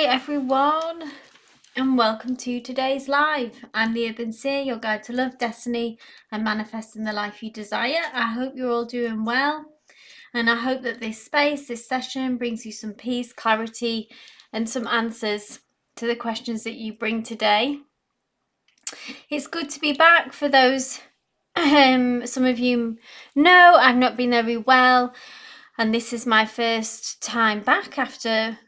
everyone, and welcome to today's live. I'm the Urban Seer, your guide to love, destiny, and manifesting the life you desire. I hope you're all doing well, and I hope that this session brings you some peace, clarity, and some answers to the questions that you bring today. It's good to be back. For those, some of you know I've not been very well, and this is my first time back after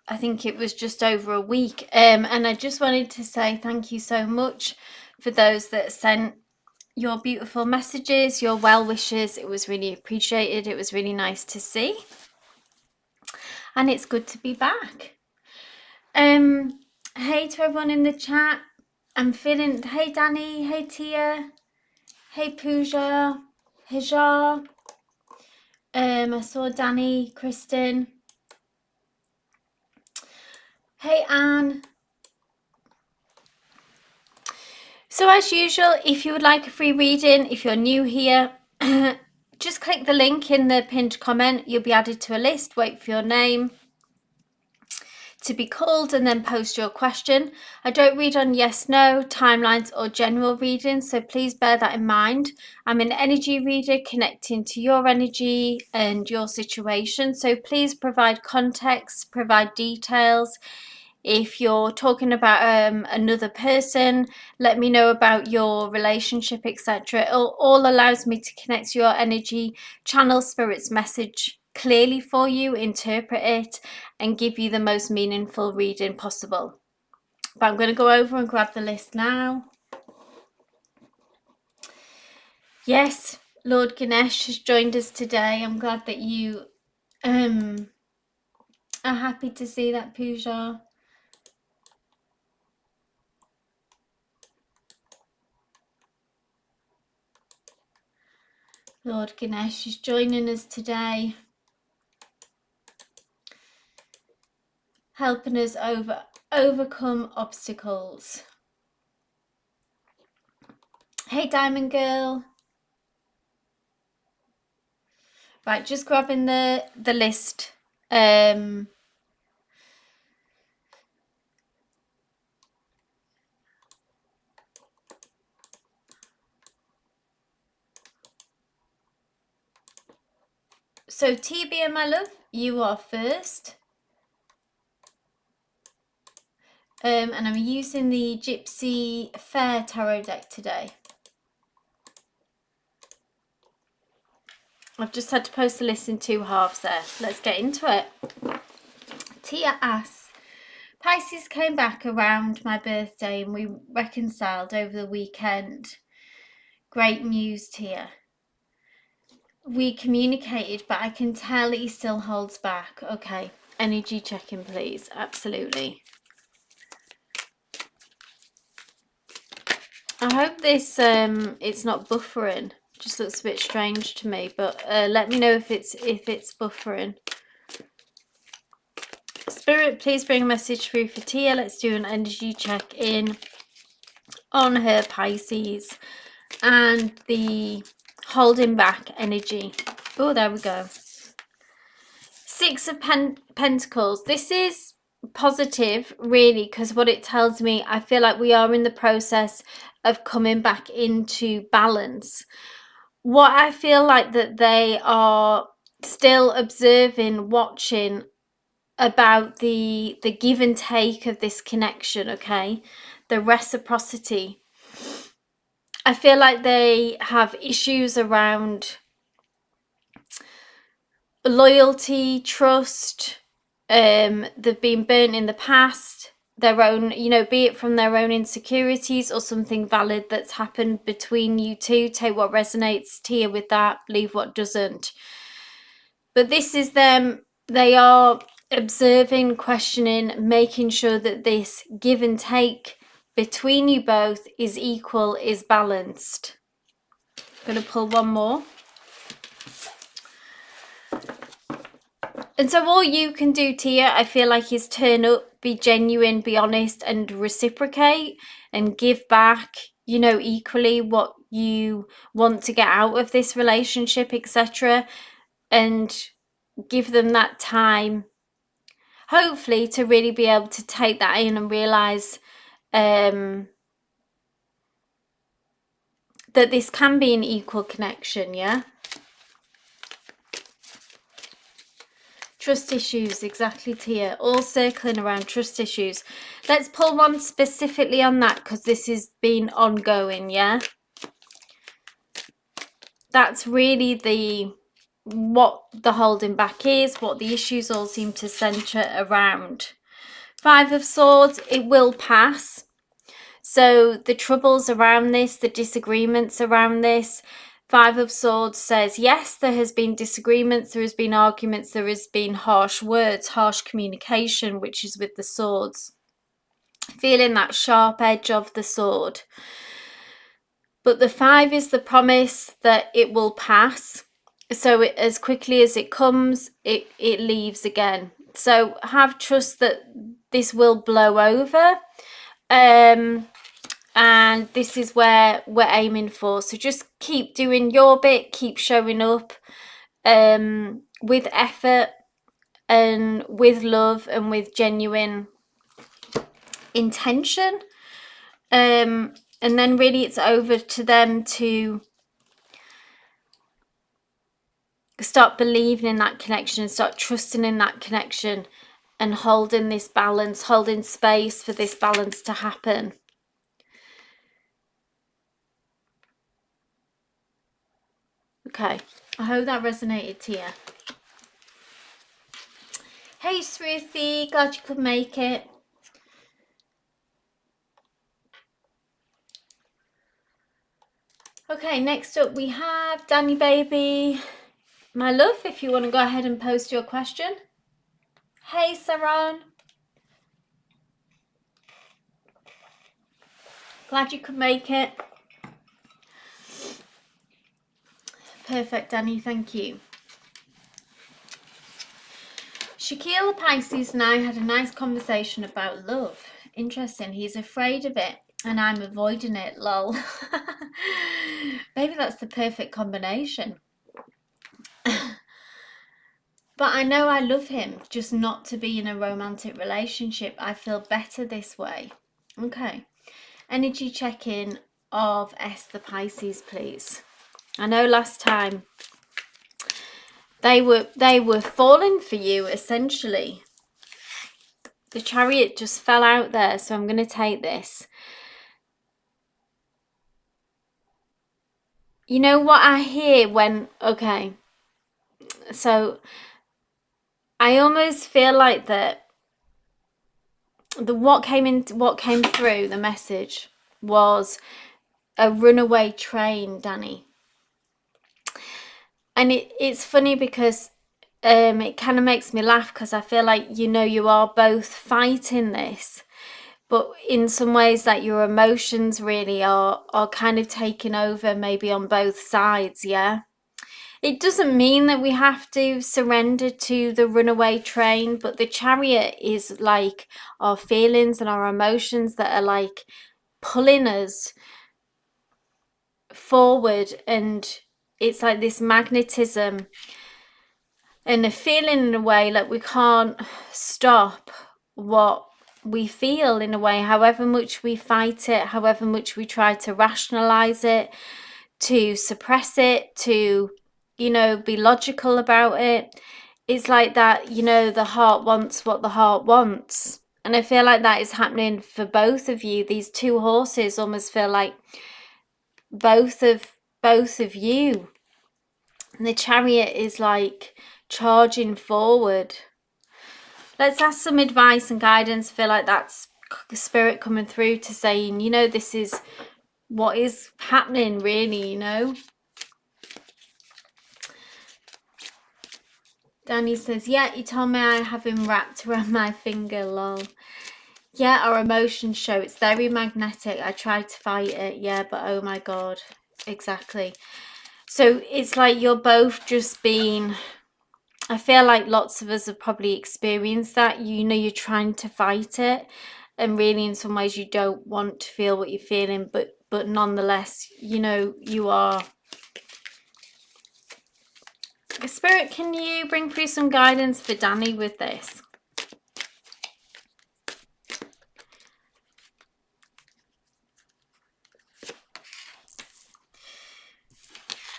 I think it was just over a week, and I just wanted to say thank you so much for those that sent your beautiful messages, your well wishes. It was really appreciated. It was really nice to see, and it's good to be back. Hey to everyone in the chat. Hey Danny, hey Tia, hey Pooja, Hajar. I saw Danny, Kristen. Hey Anne. So as usual, if you would like a free reading, if you're new here, just click the link in the pinned comment. You'll be added to a list. Wait for your name to be called and then post your question. I don't read on yes, no, timelines or general readings, so please bear that in mind. I'm an energy reader connecting to your energy and your situation, so please provide context, provide details. If you're talking about another person, let me know about your relationship, etc. It all allows me to connect to your energy, channel spirit's message clearly for you, interpret it, and give you the most meaningful reading possible. But I'm going to go over and grab the list now. Yes, Lord Ganesh has joined us today. I'm glad that you are happy to see that, Pooja. Lord Ganesh is joining us today, helping us overcome obstacles. Hey Diamond Girl. Right, just grabbing the list. So TB, my love, you are first. And I'm using the Gypsy Fair Tarot deck today. I've just had to post the list in two halves there. Let's get into it. Tia asks, Pisces came back around my birthday and we reconciled over the weekend. Great news, Tia. We communicated, but I can tell he still holds back. Okay, energy check-in, please. Absolutely. I hope this it's not buffering. Just looks a bit strange to me, but let me know if it's buffering. Spirit, please bring a message through for Tia. Let's do an energy check-in on her Pisces and the holding back energy. Oh, there we go. Six of Pentacles. This is positive, really, because what it tells me, I feel like we are in the process of coming back into balance. What I feel like that they are still observing, watching about the give and take of this connection, okay? The reciprocity. I feel like they have issues around loyalty, trust. They've been burnt in the past, their own, be it from their own insecurities or something valid that's happened between you two. Take what resonates, Tia, with that, leave what doesn't. But this is them. They are observing, questioning, making sure that this give and take between you both is equal, is balanced. I'm going to pull one more. And so all you can do, Tia, I feel like, is turn up, be genuine, be honest, and reciprocate and give back, equally what you want to get out of this relationship, etc. And give them that time. hopefully to really be able to take that in and realize that this can be an equal connection. Yeah. Trust issues, exactly, Tia. All circling around trust issues. Let's pull one specifically on that, because this has been ongoing, yeah? That's really what the holding back is, what the issues all seem to centre around. Five of Swords, it will pass. So the troubles around this, the disagreements around this, Five of Swords says, yes, there has been disagreements, there has been arguments, there has been harsh words, harsh communication, which is with the swords. Feeling that sharp edge of the sword. But the five is the promise that it will pass. So as quickly as it comes, it leaves again. So have trust that this will blow over. And this is where we're aiming for. So just keep doing your bit, keep showing up with effort and with love and with genuine intention. And then really it's over to them to start believing in that connection, start trusting in that connection, and holding this balance, holding space for this balance to happen. Okay, I hope that resonated to you. Hey Sruthi, glad you could make it. Okay, next up we have Danny Baby. My love, if you want to go ahead and post your question. Hey Saran. Glad you could make it. Perfect, Danny, thank you. Shaquille Pisces and I had a nice conversation about love. Interesting, he's afraid of it and I'm avoiding it, lol. Maybe that's the perfect combination. But I know I love him, just not to be in a romantic relationship. I feel better this way. Okay. Energy check-in of the Pisces, please. I know last time they were falling for you, essentially. The Chariot just fell out there, so I'm going to take this. You know what I hear when, okay, so I almost feel like that what came through the message was a runaway train, Danny. And it's funny because it kind of makes me laugh, because I feel like, you are both fighting this, but in some ways that your emotions really are kind of taking over, maybe on both sides. Yeah, it doesn't mean that we have to surrender to the runaway train, but the Chariot is like our feelings and our emotions that are like pulling us forward, and it's like this magnetism and a feeling in a way like we can't stop what we feel, in a way, however much we fight it, however much we try to rationalize it, to suppress it, to be logical about it. It's like that, the heart wants what the heart wants. And I feel like that is happening for both of you. These two horses almost feel like both of you. And the Chariot is like charging forward. Let's ask some advice and guidance. Feel like that's spirit coming through to saying, this is what is happening, really. Danny says, yeah, you told me I have him wrapped around my finger, lol. Yeah, our emotions show. It's very magnetic. I tried to fight it, yeah, but oh my god, exactly. So it's like you're both just being, I feel like lots of us have probably experienced that. You're trying to fight it, and really in some ways you don't want to feel what you're feeling, but nonetheless, you are. Spirit, can you bring through some guidance for Danny with this?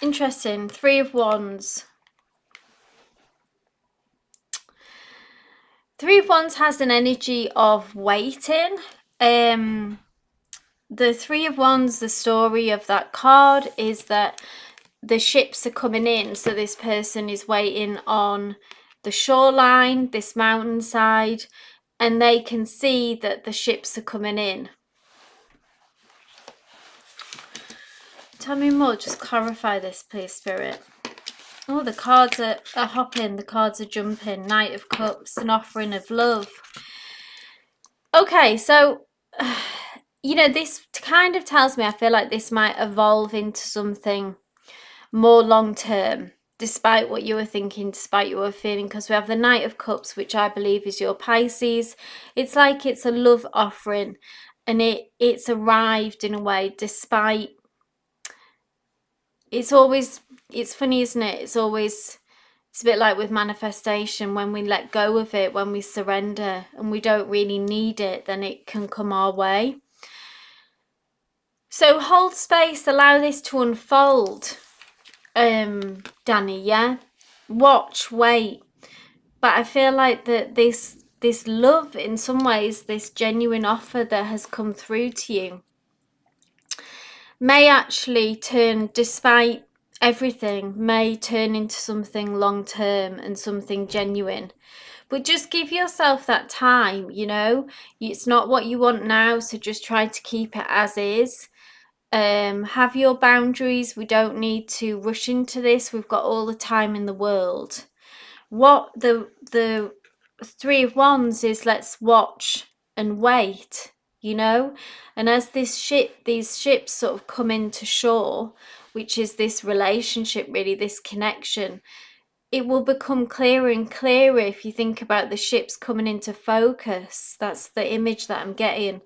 Interesting. 3 of Wands. 3 of Wands has an energy of waiting. The 3 of Wands, the story of that card is that the ships are coming in. So this person is waiting on the shoreline, this mountainside, and they can see that the ships are coming in. Tell me more, just clarify this, please, Spirit. Oh, the cards are hopping, the cards are jumping. Knight of Cups, an offering of love. Okay, so, this kind of tells me I feel like this might evolve into something more long-term, despite what you were thinking, despite what you were feeling, because we have the Knight of Cups, which I believe is your Pisces. It's like it's a love offering, and it's arrived in a way, despite... It's funny, isn't it? It's a bit like with manifestation. When we let go of it, when we surrender and we don't really need it, then it can come our way. So hold space, allow this to unfold, Danny, yeah? Watch, wait. But I feel like that this love, in some ways, this genuine offer that has come through to you, may actually turn, despite everything, may turn into something long-term and something genuine. But just give yourself that time, It's not what you want now, so just try to keep it as is. Have your boundaries. We don't need to rush into this. We've got all the time in the world. What the 3 of Wands is, let's watch and wait. And as these ships sort of come into shore, which is this relationship, really, this connection, it will become clearer and clearer. If you think about the ships coming into focus, that's the image that I'm getting,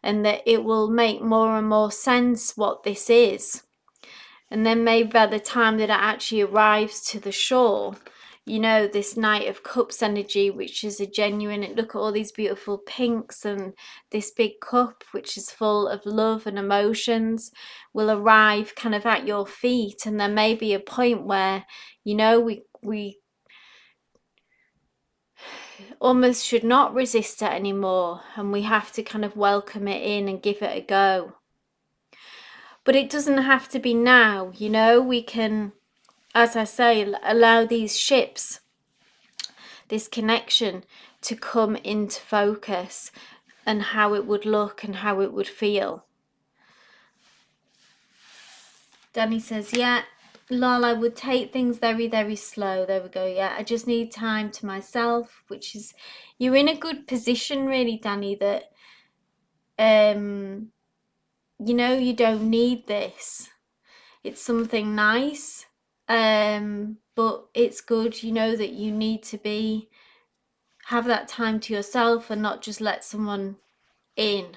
and that it will make more and more sense what this is. And then maybe by the time that it actually arrives to the shore, this Knight of Cups energy, which is a genuine, look at all these beautiful pinks, and this big cup, which is full of love and emotions, will arrive kind of at your feet. And there may be a point where, we almost should not resist it anymore, and we have to kind of welcome it in and give it a go. But it doesn't have to be now, we can, as I say, allow these ships, this connection, to come into focus, and how it would look and how it would feel. Danny says, yeah, lol, I would take things very, very slow. There we go. Yeah, I just need time to myself, which is, you're in a good position, really, Danny, that, you don't need this. It's something nice, but it's good, that you need to have that time to yourself and not just let someone in.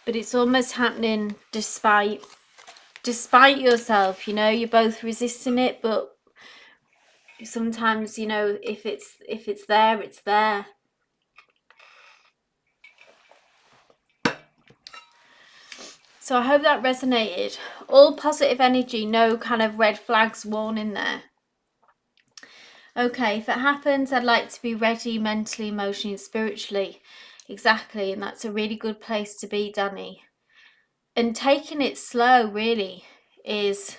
But it's almost happening despite yourself, you're both resisting it, but sometimes, if it's there, it's there. So I hope that resonated. All positive energy, no kind of red flags warning there. Okay, if it happens, I'd like to be ready mentally, emotionally, and spiritually. Exactly, and that's a really good place to be, Danny. And taking it slow, really, is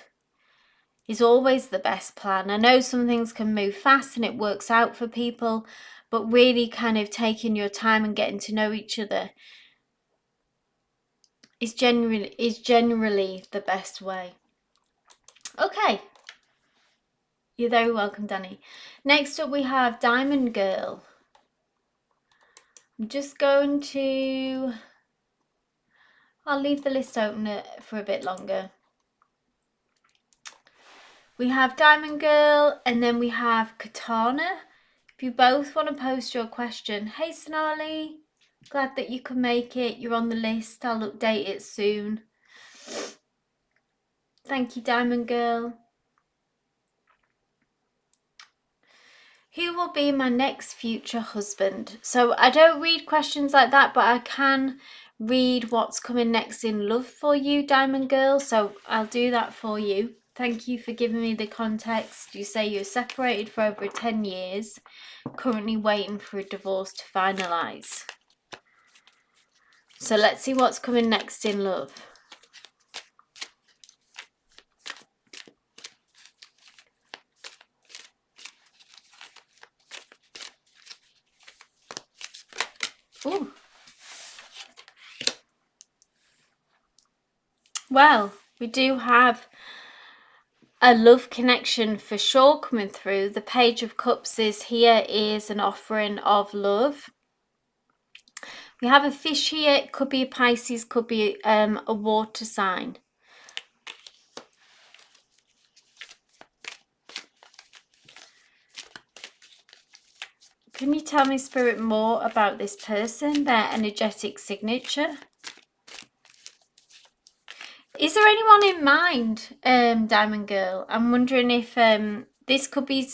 always the best plan. I know some things can move fast and it works out for people, but really kind of taking your time and getting to know each other is generally the best way. Okay. You're very welcome, Danny. Next up we have Diamond Girl. I'm just going to... I'll leave the list open for a bit longer. We have Diamond Girl, and then we have Katana. If you both want to post your question. Hey, Sonali. Glad that you could make it. You're on the list. I'll update it soon. Thank you, Diamond Girl. Who will be my next future husband? So I don't read questions like that, but I can read what's coming next in love for you, Diamond Girl. So I'll do that for you. Thank you for giving me the context. You say you're separated for over 10 years, currently waiting for a divorce to finalise. So let's see what's coming next in love. Ooh. Well, we do have a love connection for sure coming through. The Page of Cups is an offering of love. We have a fish here. It could be a Pisces, could be a water sign. Can you tell me, Spirit, more about this person, their energetic signature? Is there anyone in mind, Diamond Girl? I'm wondering if this could be...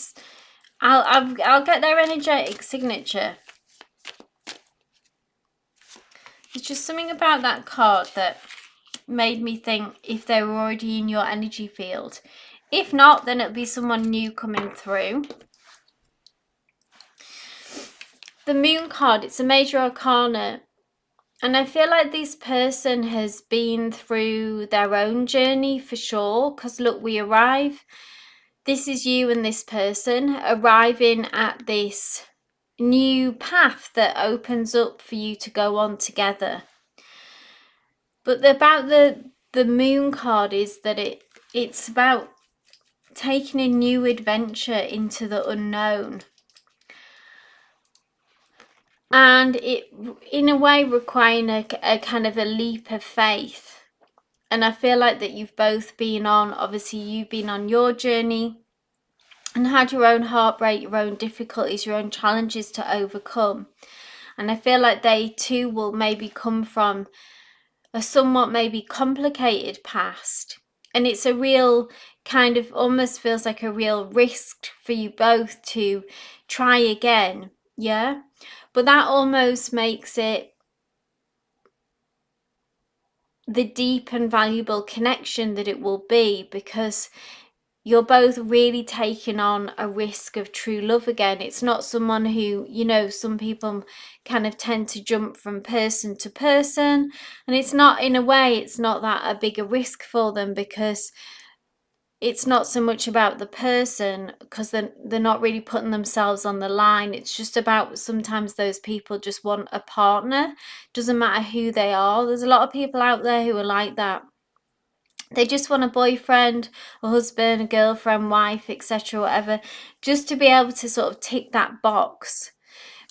I'll get their energetic signature. There's just something about that card that made me think if they were already in your energy field. If not, then it'll be someone new coming through. The Moon card, it's a major arcana. And I feel like this person has been through their own journey for sure. Because look, we arrive. This is you and this person arriving at this new path that opens up for you to go on together. But about the Moon card is that it's about taking a new adventure into the unknown. And it, in a way, requiring a kind of a leap of faith. And I feel like that you've both been on, obviously you've been on your journey and had your own heartbreak, your own difficulties, your own challenges to overcome. And I feel like they too will maybe come from a somewhat maybe complicated past. And it's a real kind of, almost feels like a real risk for you both to try again. Yeah. But that almost makes it the deep and valuable connection that it will be, because you're both really taking on a risk of true love again. It's not someone who, you know, some people kind of tend to jump from person to person, and it's not, in a way, it's not that a bigger risk for them, because it's not so much about the person, because they're not really putting themselves on the line. It's just about, sometimes those people just want a partner. Doesn't matter who they are. There's a lot of people out there who are like that. They just want a boyfriend, a husband, a girlfriend, wife, etc., whatever, just to be able to sort of tick that box.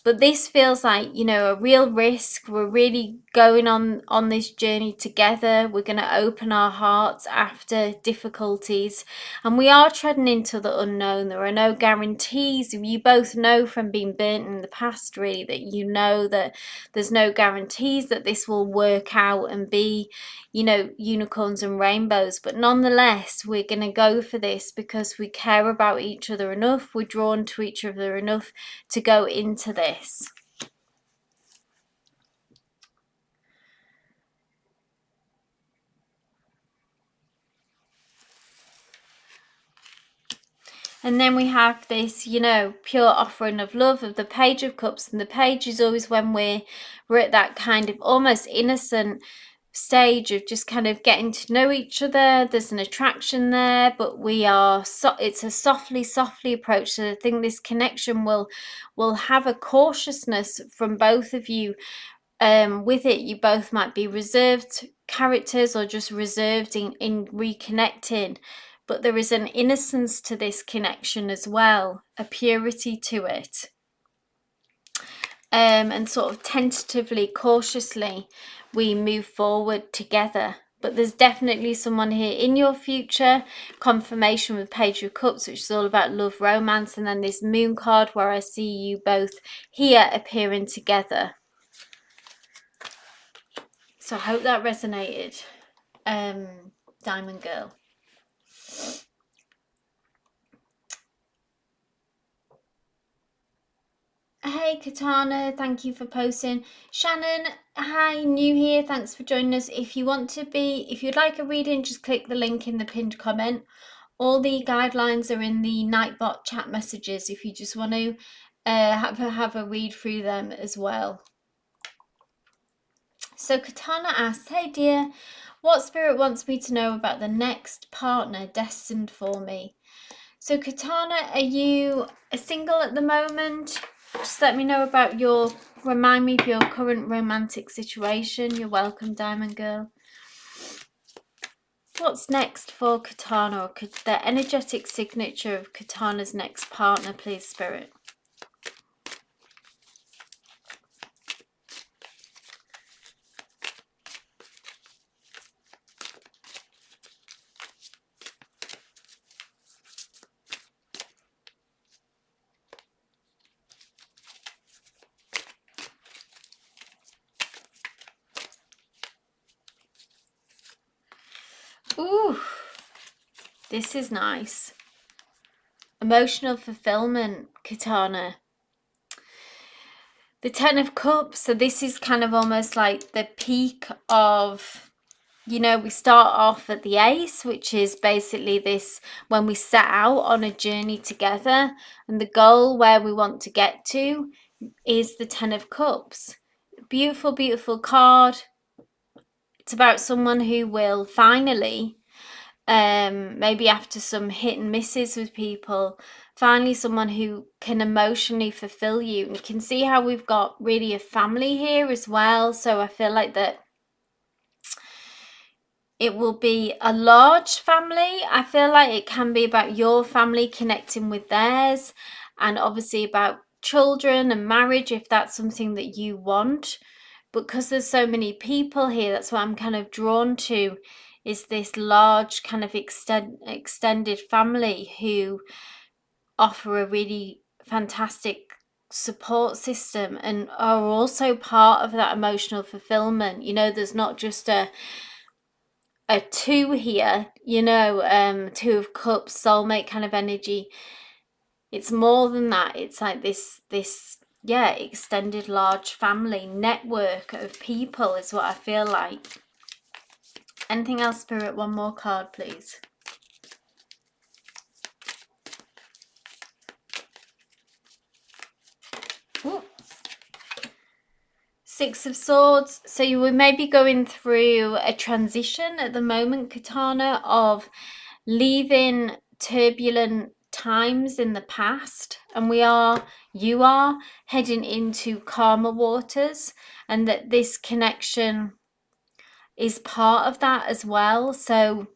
But this feels like, you know, a real risk. We're really going on this journey together. We're going to open our hearts after difficulties. And we are treading into the unknown. There are no guarantees. You both know from being burnt in the past, really, that you know that there's no guarantees that this will work out and be, you know, unicorns and rainbows. But nonetheless, we're going to go for this because we care about each other enough. We're drawn to each other enough to go into this. And then we have this, you know, pure offering of love of the Page of Cups. And the Page is always when we're at that kind of almost innocent stage of just kind of getting to know each other. There's an attraction there, but we are it's a softly approach. So I think this connection will have a cautiousness from both of you. With it, you both might be reserved characters or just reserved in reconnecting, but there is an innocence to this connection as well, a purity to it. And sort of tentatively, cautiously, we move forward together. But there's definitely someone here in your future. Confirmation with Page of Cups, which is all about love, romance. And then this Moon card where I see you both here appearing together. So I hope that resonated, Diamond Girl. Hey Katana, thank you for posting. Shannon, hi, new here, thanks for joining us. If you'd like a reading, just click the link in the pinned comment. All the guidelines are in the Nightbot chat messages if you just want to have a read through them as well. So Katana asks, hey dear, what spirit wants me to know about the next partner destined for me? So Katana, are you single at the moment? Just let me know about remind me of your current romantic situation. You're welcome, Diamond Girl. What's next for Katana, or the energetic signature of Katana's next partner, please, Spirit? Ooh, this is nice. Emotional fulfillment, Katana. The Ten of Cups, so this is kind of almost like the peak of, we start off at the Ace, which is basically this, when we set out on a journey together, and the goal where we want to get to is the Ten of Cups. Beautiful, beautiful card. It's about someone who will finally, maybe after some hit and misses with people, finally someone who can emotionally fulfill you. And you can see how we've got really a family here as well. So I feel like that it will be a large family. I feel like it can be about your family connecting with theirs, and obviously about children and marriage if that's something that you want. Because there's so many people here, that's what I'm kind of drawn to, is this large kind of extended family who offer a really fantastic support system and are also part of that emotional fulfillment. There's not just a two here, Two of Cups, soulmate kind of energy. It's more than that. It's like this extended large family network of people is what I feel like. Anything else, Spirit? One more card, please. Ooh. Six of Swords. So you were maybe going through a transition at the moment, Katana, of leaving turbulent times in the past, and you are heading into calmer waters, and that this connection is part of that as well. So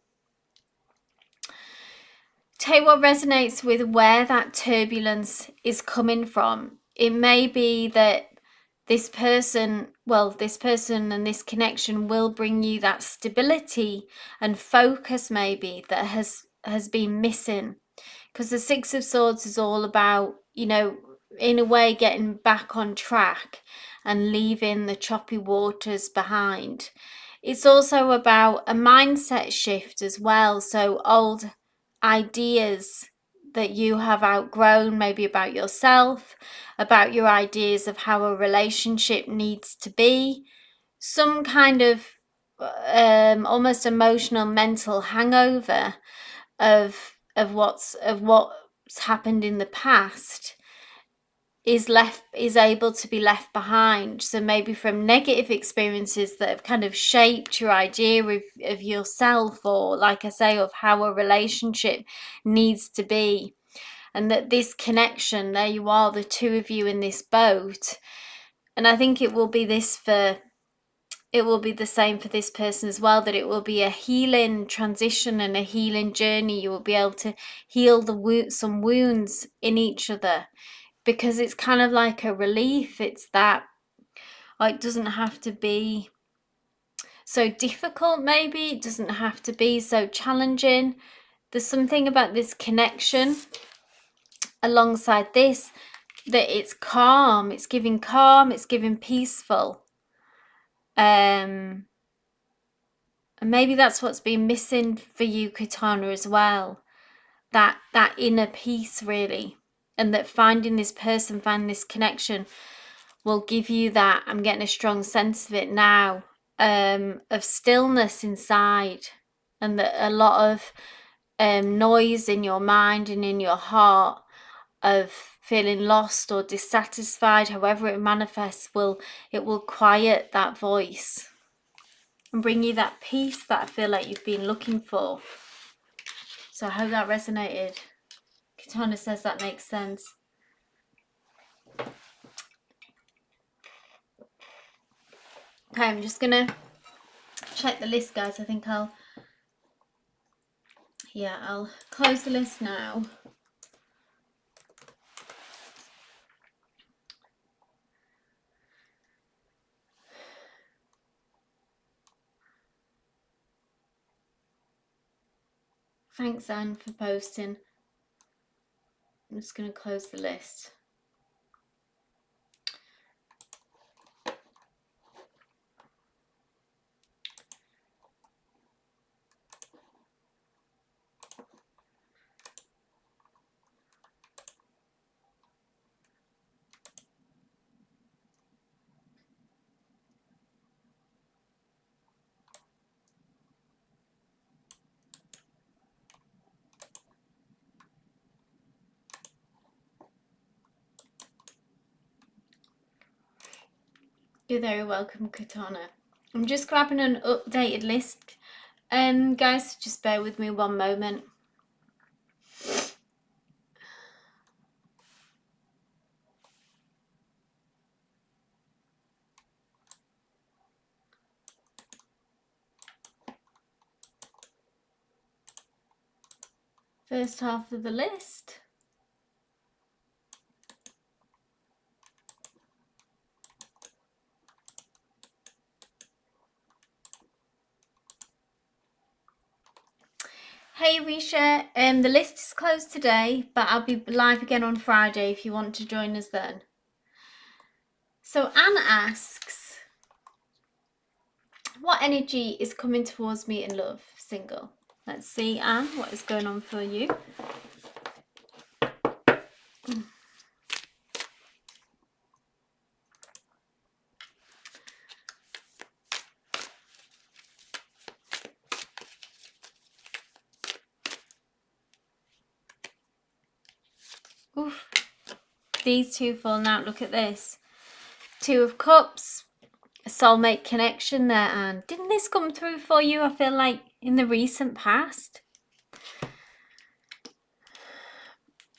take what resonates with where that turbulence is coming from. It may be that this person and this connection will bring you that stability and focus maybe that has been missing, because the Six of Swords is all about, in a way, getting back on track and leaving the choppy waters behind. It's also about a mindset shift as well. So old ideas that you have outgrown, maybe about yourself, about your ideas of how a relationship needs to be, some kind of almost emotional mental hangover of what's happened in the past is able to be left behind. So maybe from negative experiences that have kind of shaped your idea of yourself, or like I say, of how a relationship needs to be. And that this connection, there you are, the two of you in this boat. And I think it will be the same for this person as well, that it will be a healing transition and a healing journey. You will be able to heal some wounds in each other, because it's kind of like a relief. It's that, it doesn't have to be so difficult, maybe it doesn't have to be so challenging. There's something about this connection alongside this, that it's calm, it's giving peaceful. And maybe that's what's been missing for you, Katana, as well. That inner peace, really. and that finding this person, finding this connection will give you that, I'm getting a strong sense of it now, of stillness inside, and that a lot of noise in your mind and in your heart of feeling lost or dissatisfied, however it manifests, it will quiet that voice and bring you that peace that I feel like you've been looking for. So I hope that resonated. Katana says that makes sense. Okay, I'm just gonna check the list, guys. I think I'll close the list now. Thanks, Anne, for posting. I'm just going to close the list. You're very welcome, Katana. I'm just grabbing an updated list. Guys, just bear with me one moment. First half of the list. Hey Risha, the list is closed today, but I'll be live again on Friday if you want to join us then. So Anne asks, what energy is coming towards me in love, single? Let's see, Anne, what is going on for you? Oof. These two falling out. Look at this. Two of Cups. A soulmate connection there, Anne. Didn't this come through for you, I feel like, in the recent past?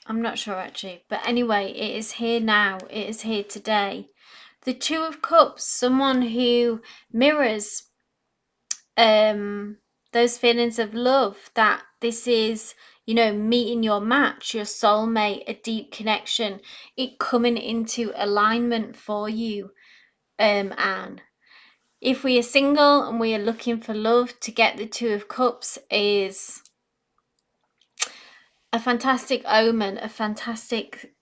I'm not sure, actually. But anyway, it is here now. It is here today. The Two of Cups. Someone who mirrors those feelings of love, that this is, you know, meeting your match, your soulmate, a deep connection, it coming into alignment for you, Anne. If we are single and we are looking for love, to get the Two of Cups is a fantastic omen, a fantastic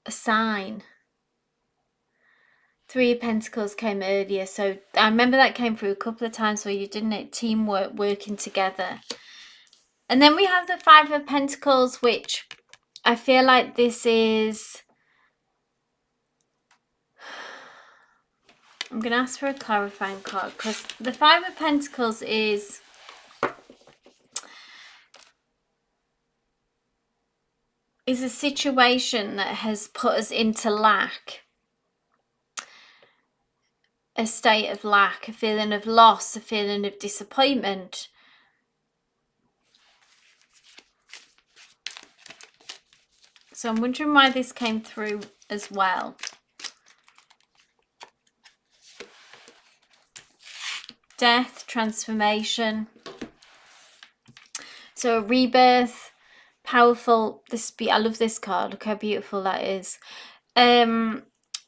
sign. Three of Pentacles came earlier, so I remember that came through a couple of times for you, didn't it? Teamwork, working together. And then we have the Five of Pentacles, which I feel like this is... I'm going to ask for a clarifying card, because the Five of Pentacles is... is a situation that has put us into lack. A state of lack, a feeling of loss, a feeling of disappointment. So I'm wondering why this came through as well. Death, transformation. So a rebirth, powerful. I love this card. Look how beautiful that is.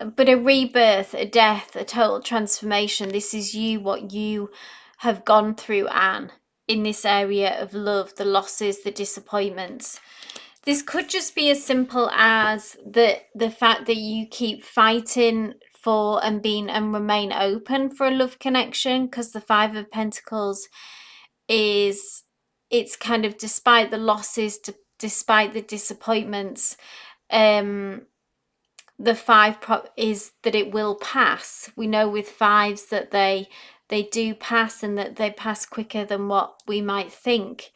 But a rebirth, a death, a total transformation. This is you, what you have gone through, Anne, in this area of love, the losses, the disappointments. This could just be as simple as the fact that you keep fighting for and remain open for a love connection, because the Five of Pentacles is, it's kind of despite the losses, despite the disappointments, the 5 is that it will pass. We know with 5s that they do pass, and that they pass quicker than what we might think.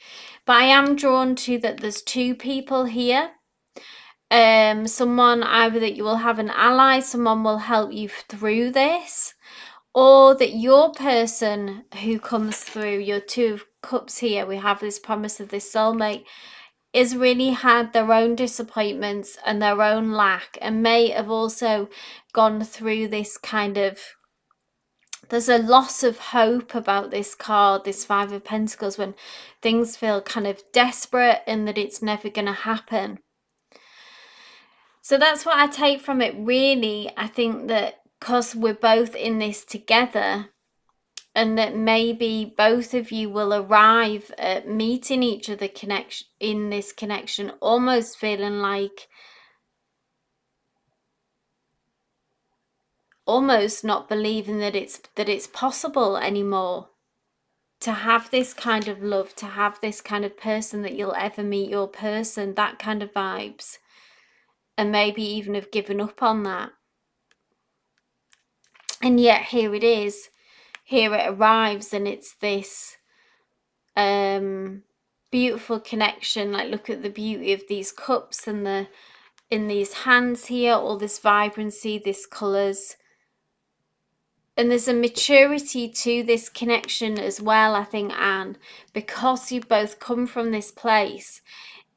But I am drawn to that there's 2 people here. Someone, either that you will have an ally, someone will help you through this, or that your person who comes through, your 2 of Cups here, we have this promise of this soulmate, is really had their own disappointments and their own lack, and may have also gone through this kind of, there's a loss of hope about this card, this 5 of Pentacles, when things feel kind of desperate and that it's never going to happen. So that's what I take from it, really. I think that because we're both in this together, and that maybe both of you will arrive at meeting each other in this connection, almost feeling like, almost not believing that it's possible anymore to have this kind of love, to have this kind of person, that you'll ever meet your person, that kind of vibes, and maybe even have given up on that. And yet here it is, here it arrives, and it's this beautiful connection. Like, look at the beauty of these cups and in these hands here, all this vibrancy, this colours. And there's a maturity to this connection as well, I think, Anne, because you both come from this place.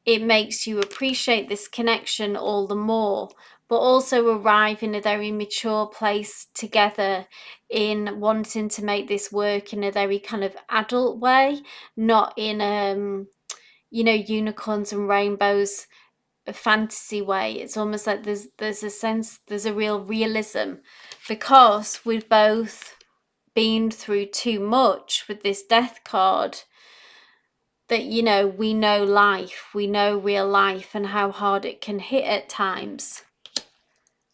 It makes you appreciate this connection all the more, but also arrive in a very mature place together in wanting to make this work in a very kind of adult way, not in unicorns and rainbows, a fantasy way. It's almost like there's a sense, there's a real realism, because we've both been through too much with this Death card, that we know life, we know real life and how hard it can hit at times,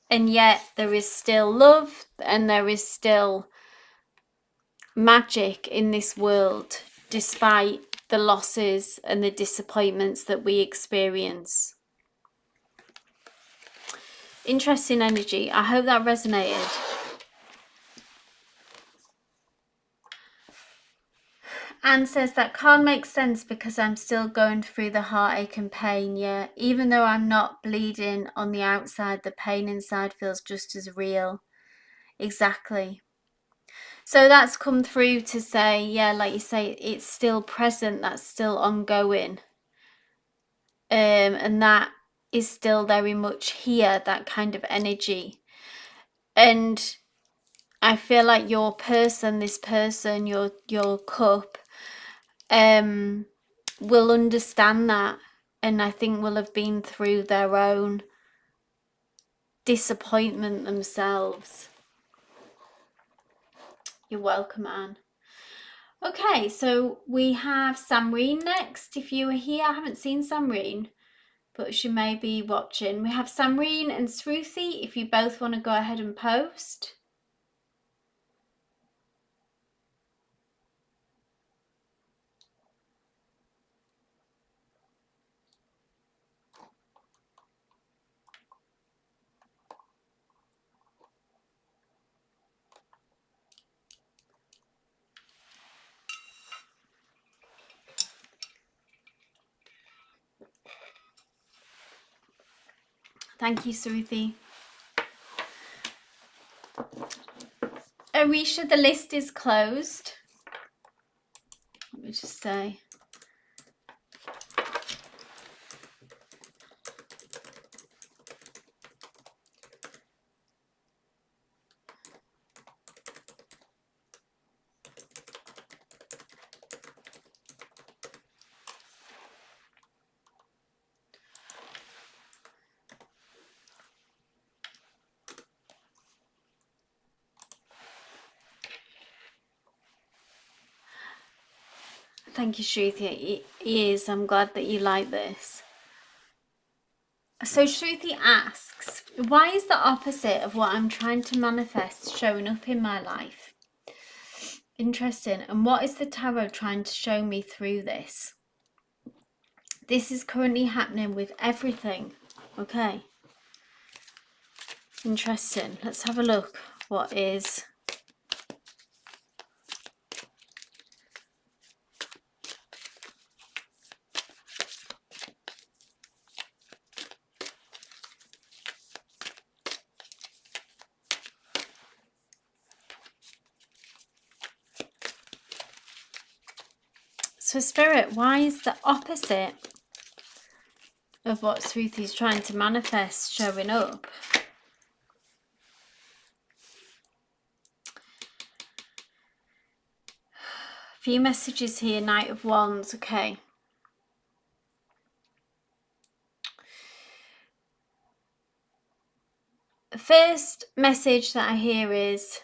and yet there is still love and there is still magic in this world, despite the losses and the disappointments that we experience. Interesting energy. I hope that resonated. Anne says that can't make sense because I'm still going through the heartache and pain. Yeah, even though I'm not bleeding on the outside, the pain inside feels just as real. Exactly. So that's come through to say, yeah, like you say, it's still present, that's still ongoing. And that is still very much here, that kind of energy. And I feel like your person, this person, your cup, will understand that, and I think will have been through their own disappointment themselves. You're welcome, Anne. Okay, so we have Samreen next. If you were here, I haven't seen Samreen, but she may be watching. We have Samreen and Sruthi, if you both want to go ahead and post. Thank you, Sruthi. Arisha, the list is closed. Let me just say. Thank you, Shruti. It is. I'm glad that you like this. So Shruti asks, why is the opposite of what I'm trying to manifest showing up in my life? Interesting. And what is the tarot trying to show me through this? This is currently happening with everything. Okay. Interesting. Let's have a look. What is... So Spirit, why is the opposite of what Sruthi trying to manifest showing up? A few messages here. Knight of Wands. Okay. The first message that I hear is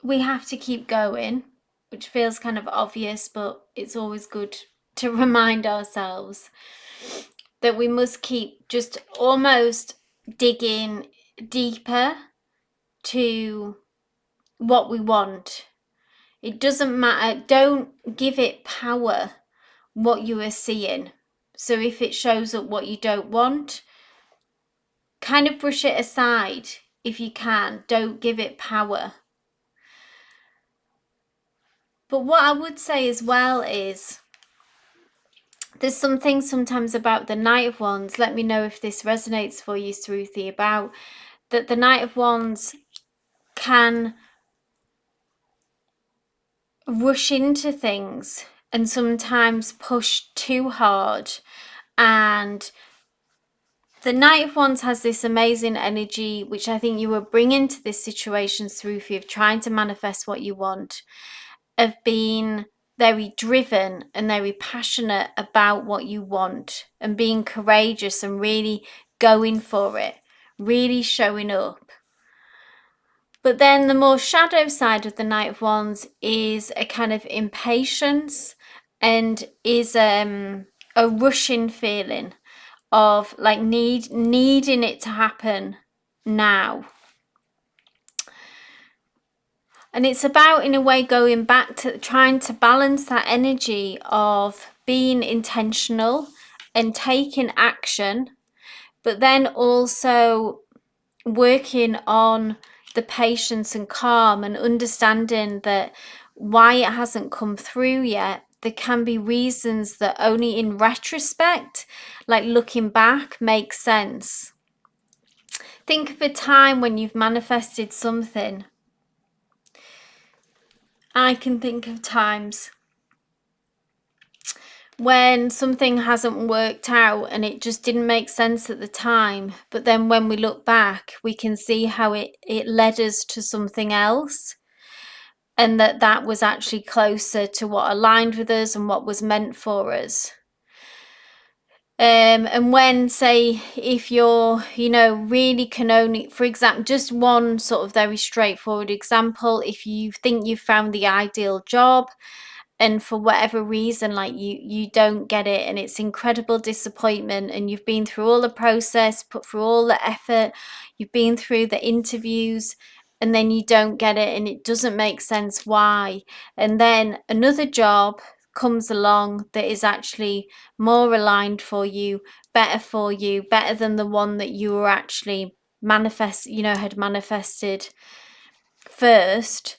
we have to keep going, which feels kind of obvious, but it's always good to remind ourselves that we must keep just almost digging deeper to what we want. It doesn't matter. Don't give it power, what you are seeing. So if it shows up what you don't want, kind of brush it aside if you can. Don't give it power. But what I would say as well is there's something sometimes about the Knight of Wands. Let me know if this resonates for you, Sruthi, about that the Knight of Wands can rush into things and sometimes push too hard. And the Knight of Wands has this amazing energy, which I think you were bringing to this situation, Sruthi, of trying to manifest what you want, of being very driven and very passionate about what you want and being courageous and really going for it, really showing up. But then the more shadow side of the Knight of Wands is a kind of impatience and is a rushing feeling of like needing it to happen now. And it's about, in a way, going back to trying to balance that energy of being intentional and taking action, but then also working on the patience and calm and understanding that why it hasn't come through yet. There can be reasons that only in retrospect, like looking back, make sense. Think of a time when you've manifested something. I can think of times when something hasn't worked out and it just didn't make sense at the time. But then when we look back, we can see how it led us to something else. And that was actually closer to what aligned with us and what was meant for us. And when, say, if you're, really can only, for example, just one sort of very straightforward example, if you think you've found the ideal job and for whatever reason, like you don't get it and it's incredible disappointment and you've been through all the process, put through all the effort, you've been through the interviews, and then you don't get it and it doesn't make sense why. And then another job comes along that is actually more aligned for you, better than the one that you were actually had manifested first.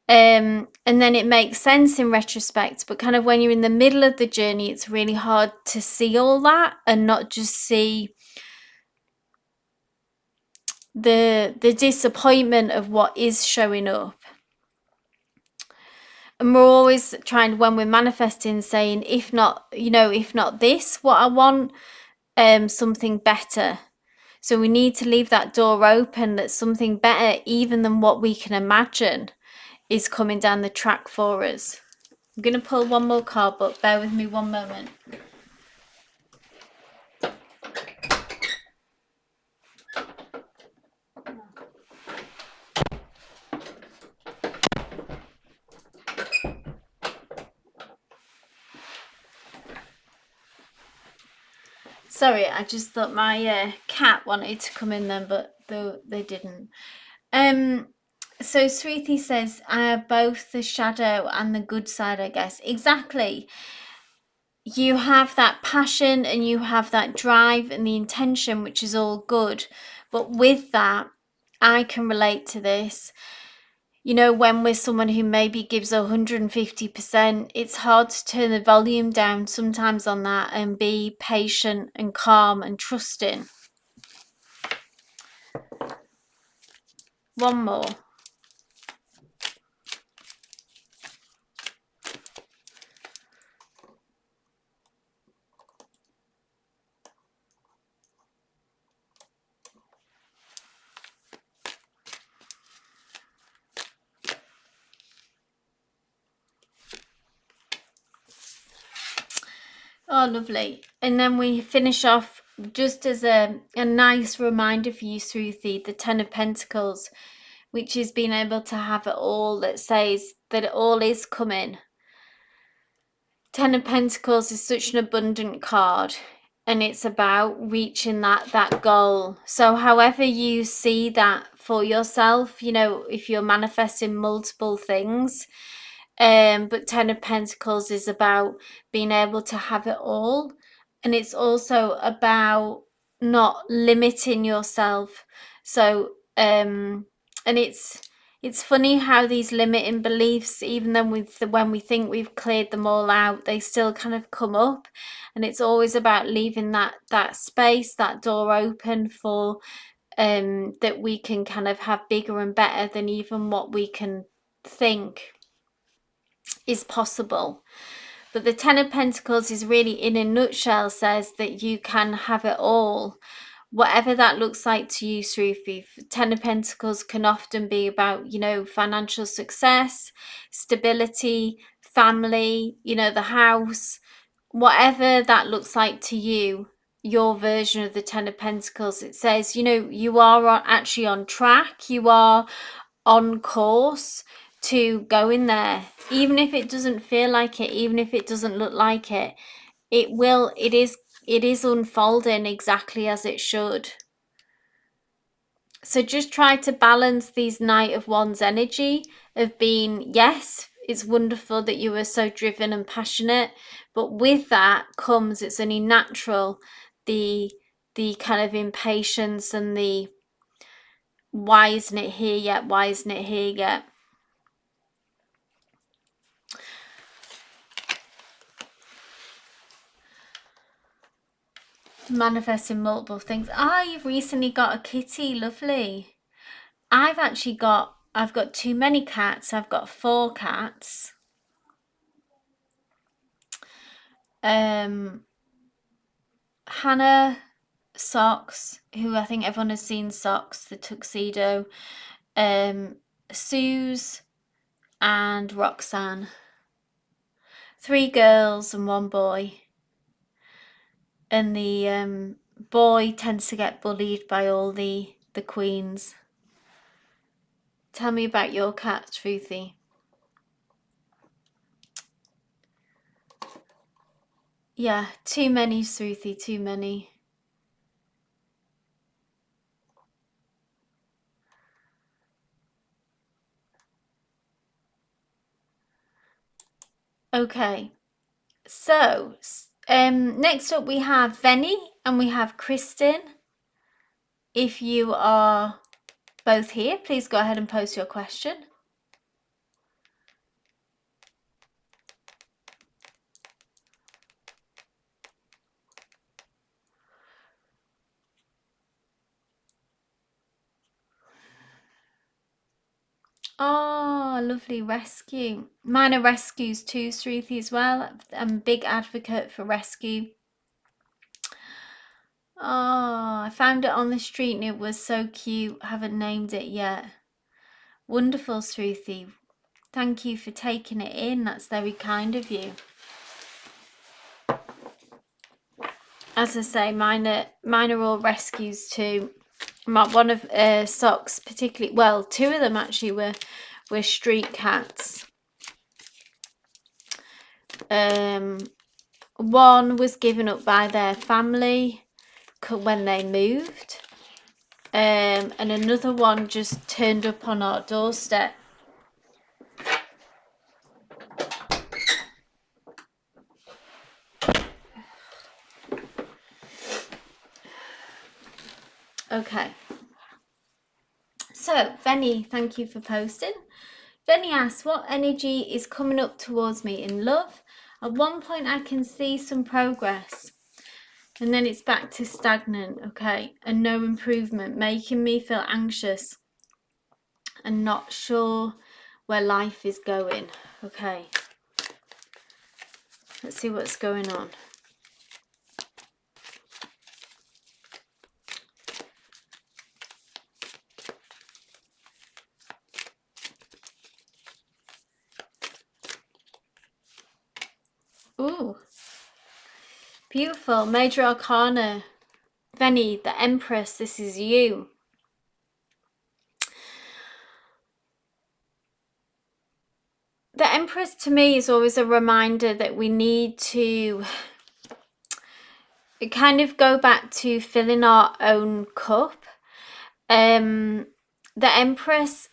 And then it makes sense in retrospect, but kind of when you're in the middle of the journey, it's really hard to see all that and not just see the disappointment of what is showing up. And we're always trying, when we're manifesting, saying, if not this, what I want, something better. So we need to leave that door open, that something better, even than what we can imagine, is coming down the track for us. I'm going to pull one more card, but bear with me one moment. Sorry, I just thought my cat wanted to come in then, but they didn't. So Sruthi says, I have both the shadow and the good side, I guess. Exactly. You have that passion and you have that drive and the intention, which is all good. But with that, I can relate to this. You know, when we're someone who maybe gives 150%, it's hard to turn the volume down sometimes on that and be patient and calm and trusting. One more. Oh, lovely. And then we finish off just as a nice reminder for you, Sruthi, the Ten of Pentacles, which is being able to have it all, that says that it all is coming. Ten of Pentacles is such an abundant card, and it's about reaching that goal. So however you see that for yourself, you know, if you're manifesting multiple things, but Ten of Pentacles is about being able to have it all, and it's also about not limiting yourself. So and it's funny how these limiting beliefs, even then when we think we've cleared them all out, they still kind of come up, and it's always about leaving that space, that door open for that we can kind of have bigger and better than even what we can think is possible. But the Ten of Pentacles is really, in a nutshell, says that you can have it all, whatever that looks like to you, Sruthi. Ten of Pentacles can often be about, you know, financial success, stability, family, you know, the house, whatever that looks like to you, your version of the Ten of Pentacles. It says, you know, you are actually on track, you are on course to go in there, even if it doesn't feel like it, even if it doesn't look like it. It is unfolding exactly as it should. So just try to balance these Knight of Wands energy of being, yes, it's wonderful that you are so driven and passionate, but with that comes, it's only natural, the kind of impatience and the why isn't it here yet, why isn't it here yet. Manifesting multiple things. You've recently got a kitty. Lovely. I've got too many cats. I've got 4 cats. Hannah, Socks, who I think everyone has seen, Socks, the tuxedo, Suze, and Roxanne. 3 girls and 1 boy. And the boy tends to get bullied by all the queens. Tell me about your cat, Truthy. Yeah, too many, Sruthi, too many. Okay, so next up we have Venny and we have Kristen. If you are both here, please go ahead and post your question. Oh, lovely rescue. Mine are rescues too, Sruthi, as well. I'm a big advocate for rescue. Oh, I found it on the street and it was so cute. I haven't named it yet. Wonderful, Sruthi. Thank you for taking it in. That's very kind of you. As I say, mine are all rescues too. One of Socks particularly, well, 2 of them actually were street cats. One was given up by their family when they moved. and another one just turned up on our doorstep. Okay. So, Venny, thank you for posting. Venny asks, what energy is coming up towards me in love? At one point I can see some progress, and then it's back to stagnant, okay, and no improvement, making me feel anxious and not sure where life is going. Okay, let's see what's going on. Ooh, beautiful. Major Arcana. Venny, the Empress, this is you. The Empress to me is always a reminder that we need to kind of go back to filling our own cup. The Empress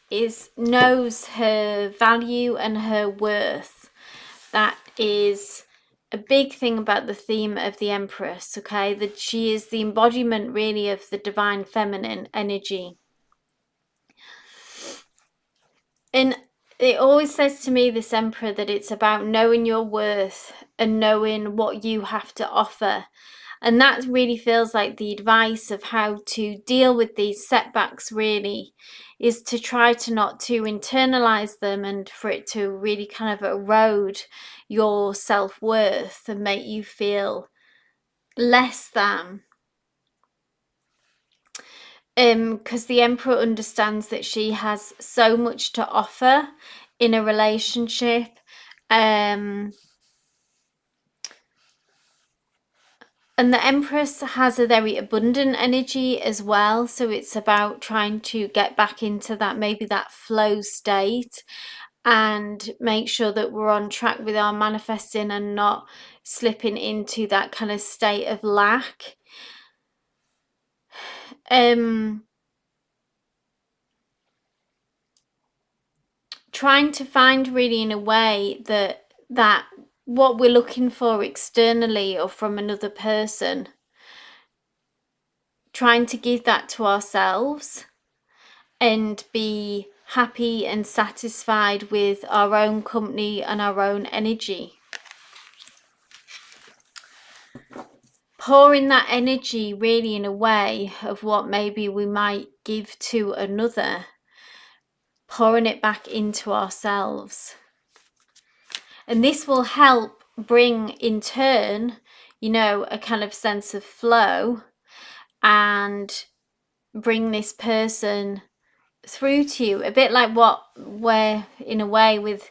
knows her value and her worth. That is a big thing about the theme of the Empress, okay? That she is the embodiment really of the divine feminine energy. And it always says to me, this Emperor, that it's about knowing your worth and knowing what you have to offer. And that really feels like the advice of how to deal with these setbacks really is to try to not to internalize them, and for it to really kind of erode your self-worth and make you feel less than. Because the Emperor understands that she has so much to offer in a relationship. And the Empress has a very abundant energy as well. So it's about trying to get back into that, maybe that flow state, and make sure that we're on track with our manifesting and not slipping into that kind of state of lack. Trying to find really in a way that what we're looking for externally or from another person, trying to give that to ourselves and be happy and satisfied with our own company and our own energy. Pouring that energy really in a way of what maybe we might give to another, pouring it back into ourselves. And this will help bring in turn, you know, a kind of sense of flow and bring this person through to you. A bit like where in a way with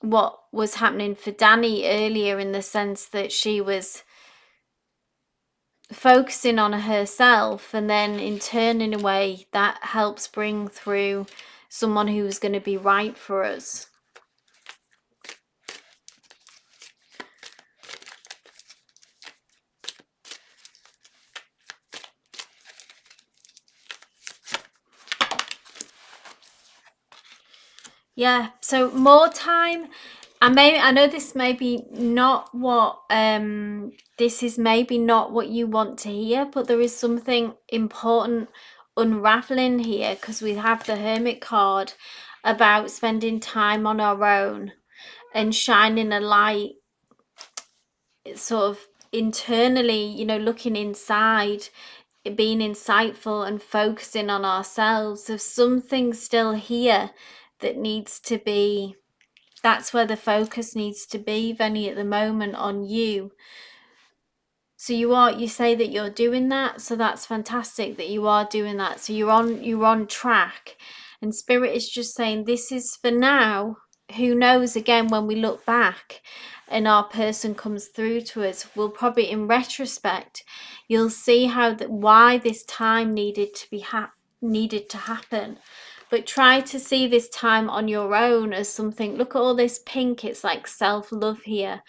what was happening for Danny earlier, in the sense that she was focusing on herself, and then in turn, in a way, that helps bring through someone who's going to be right for us. Yeah, so more time. I know this may be not what this is maybe not what you want to hear, but there is something important unraveling here, because we have the Hermit card about spending time on our own and shining a light, sort of internally, you know, looking inside, being insightful and focusing on ourselves. There's something still here that needs to be, that's where the focus needs to be, Venny, at the moment, on you. So you say that you're doing that, so that's fantastic that you are doing that. So you're on track, and Spirit is just saying this is for now. Who knows, again, when we look back and our person comes through to us, we'll probably, in retrospect, you'll see why this time needed to happen. But try to see this time on your own as something. Look at all this pink, it's like self-love here.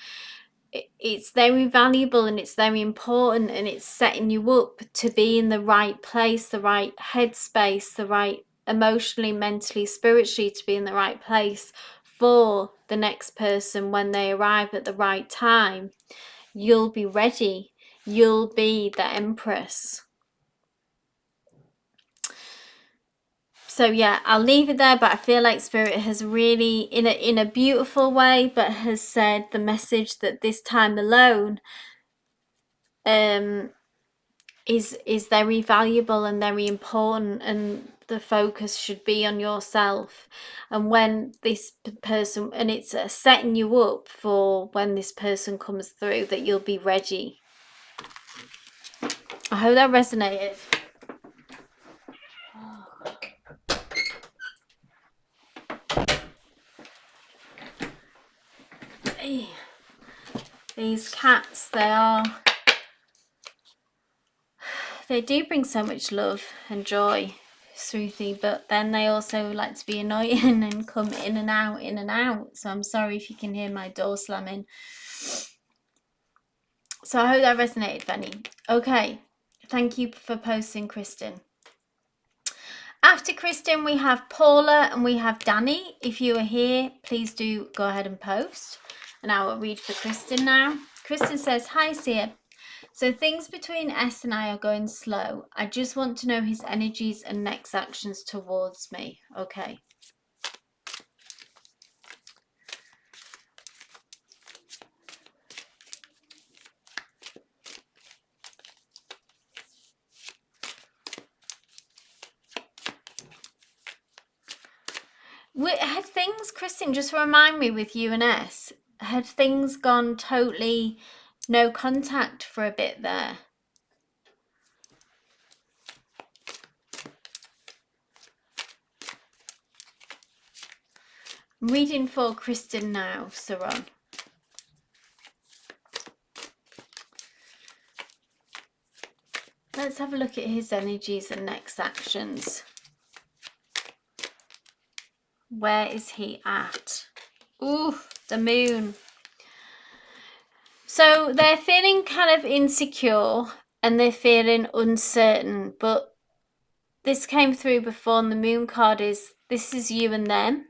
it's very valuable and it's very important, and it's setting you up to be in the right place, the right headspace, the right emotionally, mentally, spiritually, to be in the right place for the next person when they arrive at the right time. You'll be ready. You'll be the Empress. So yeah, I'll leave it there, but I feel like Spirit has really, in a beautiful way, but has said the message that this time alone is very valuable and very important, and the focus should be on yourself. And when this person, and it's setting you up for when this person comes through, that you'll be ready. I hope that resonated. These cats, they do bring so much love and joy, Shruti, but then they also like to be annoying and come in and out, in and out. So I'm sorry if you can hear my door slamming. So I hope that resonated, Benny. Okay, thank you for posting, Kristen. After Kristen, we have Paula and we have Danny. If you are here, please do go ahead and post. And I will read for Kristen now. Kristen says, hi, Seer. So things between S and I are going slow. I just want to know his energies and next actions towards me. Okay. Had things, Kristen, just remind me with you and S, had things gone totally no contact for a bit there? I'm reading for Kristen now, Saron. Let's have a look at his energies and next actions. Where is he at? Ooh, the moon. So they're feeling kind of insecure and they're feeling uncertain, but this came through before, and the moon card is, this is you and them.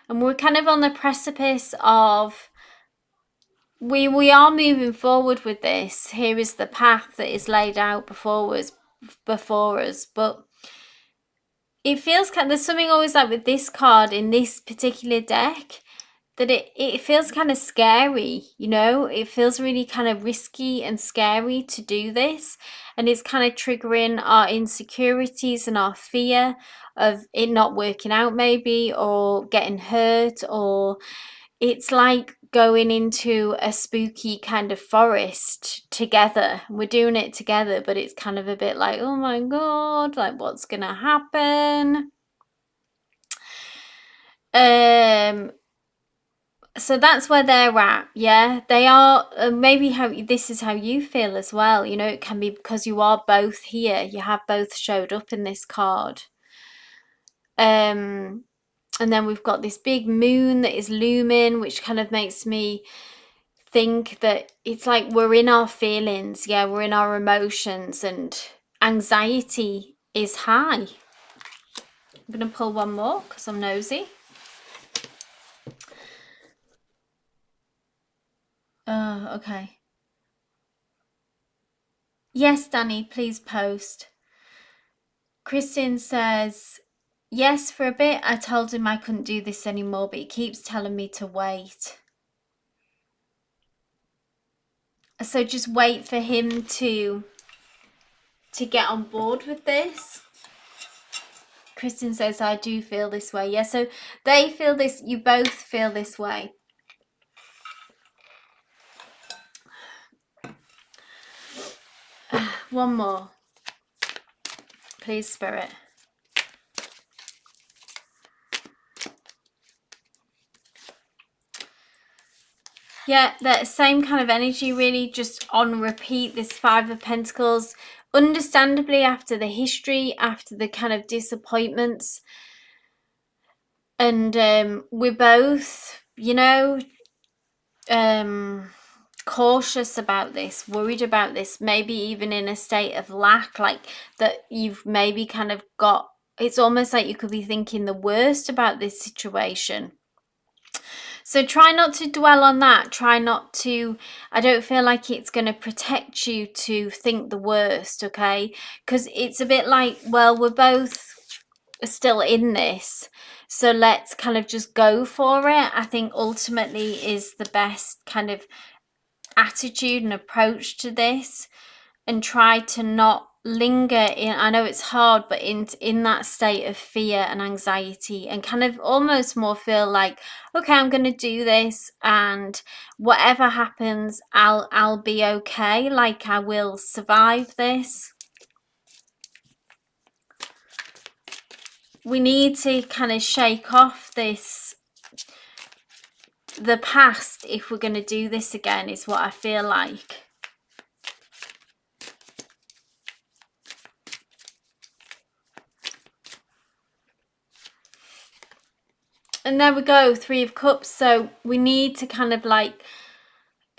And we're kind of on the precipice of, we are moving forward with this. Here is the path that is laid out before us, but it feels kind of, there's something always like with this card in this particular deck, that it feels kind of scary, you know? It feels really kind of risky and scary to do this. And it's kind of triggering our insecurities and our fear of it not working out maybe, or getting hurt, or it's like going into a spooky kind of forest together. We're doing it together, but it's kind of a bit like, oh my God, like what's going to happen? So that's where they're at. Yeah, they are. Maybe how this is how you feel as well. You know, it can be because you are both here. You have both showed up in this card. And then we've got this big moon that is looming, which kind of makes me think that it's like we're in our feelings. Yeah, we're in our emotions, and anxiety is high. I'm going to pull one more because I'm nosy. Oh, okay. Yes, Danny, please post. Kristen says, yes, for a bit I told him I couldn't do this anymore, but he keeps telling me to wait. So just wait for him to get on board with this. Kristen says, I do feel this way. Yeah, so they feel this, you both feel this way. One more. Please, Spirit. Yeah, that same kind of energy, really, just on repeat, this Five of Pentacles. Understandably, after the history, after the kind of disappointments, and we're both, you know, cautious about this, worried about this, maybe even in a state of lack, like that you've maybe kind of got, it's almost like you could be thinking the worst about this situation. So try not to dwell on that. Try not to, I don't feel like it's going to protect you to think the worst, okay? Because it's a bit like, well, we're both still in this, so let's kind of just go for it. I think ultimately is the best kind of attitude and approach to this, and try to not linger in, I know it's hard, but in that state of fear and anxiety, and kind of almost more feel like, okay, I'm going to do this, and whatever happens, I'll be okay, like I will survive this. We need to kind of shake off this, the past, if we're going to do this again, is what I feel like. And there we go, 3 of Cups. So we need to kind of like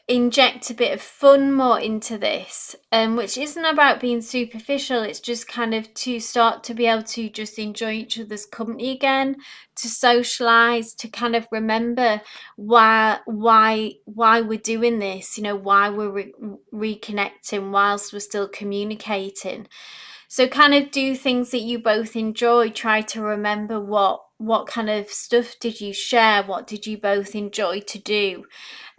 inject a bit of fun more into this, which isn't about being superficial. It's just kind of to start to be able to just enjoy each other's company again, to socialize, to kind of remember why we're doing this, you know, why we're reconnecting whilst we're still communicating. So kind of do things that you both enjoy. Try to remember what kind of stuff did you share, what did you both enjoy to do,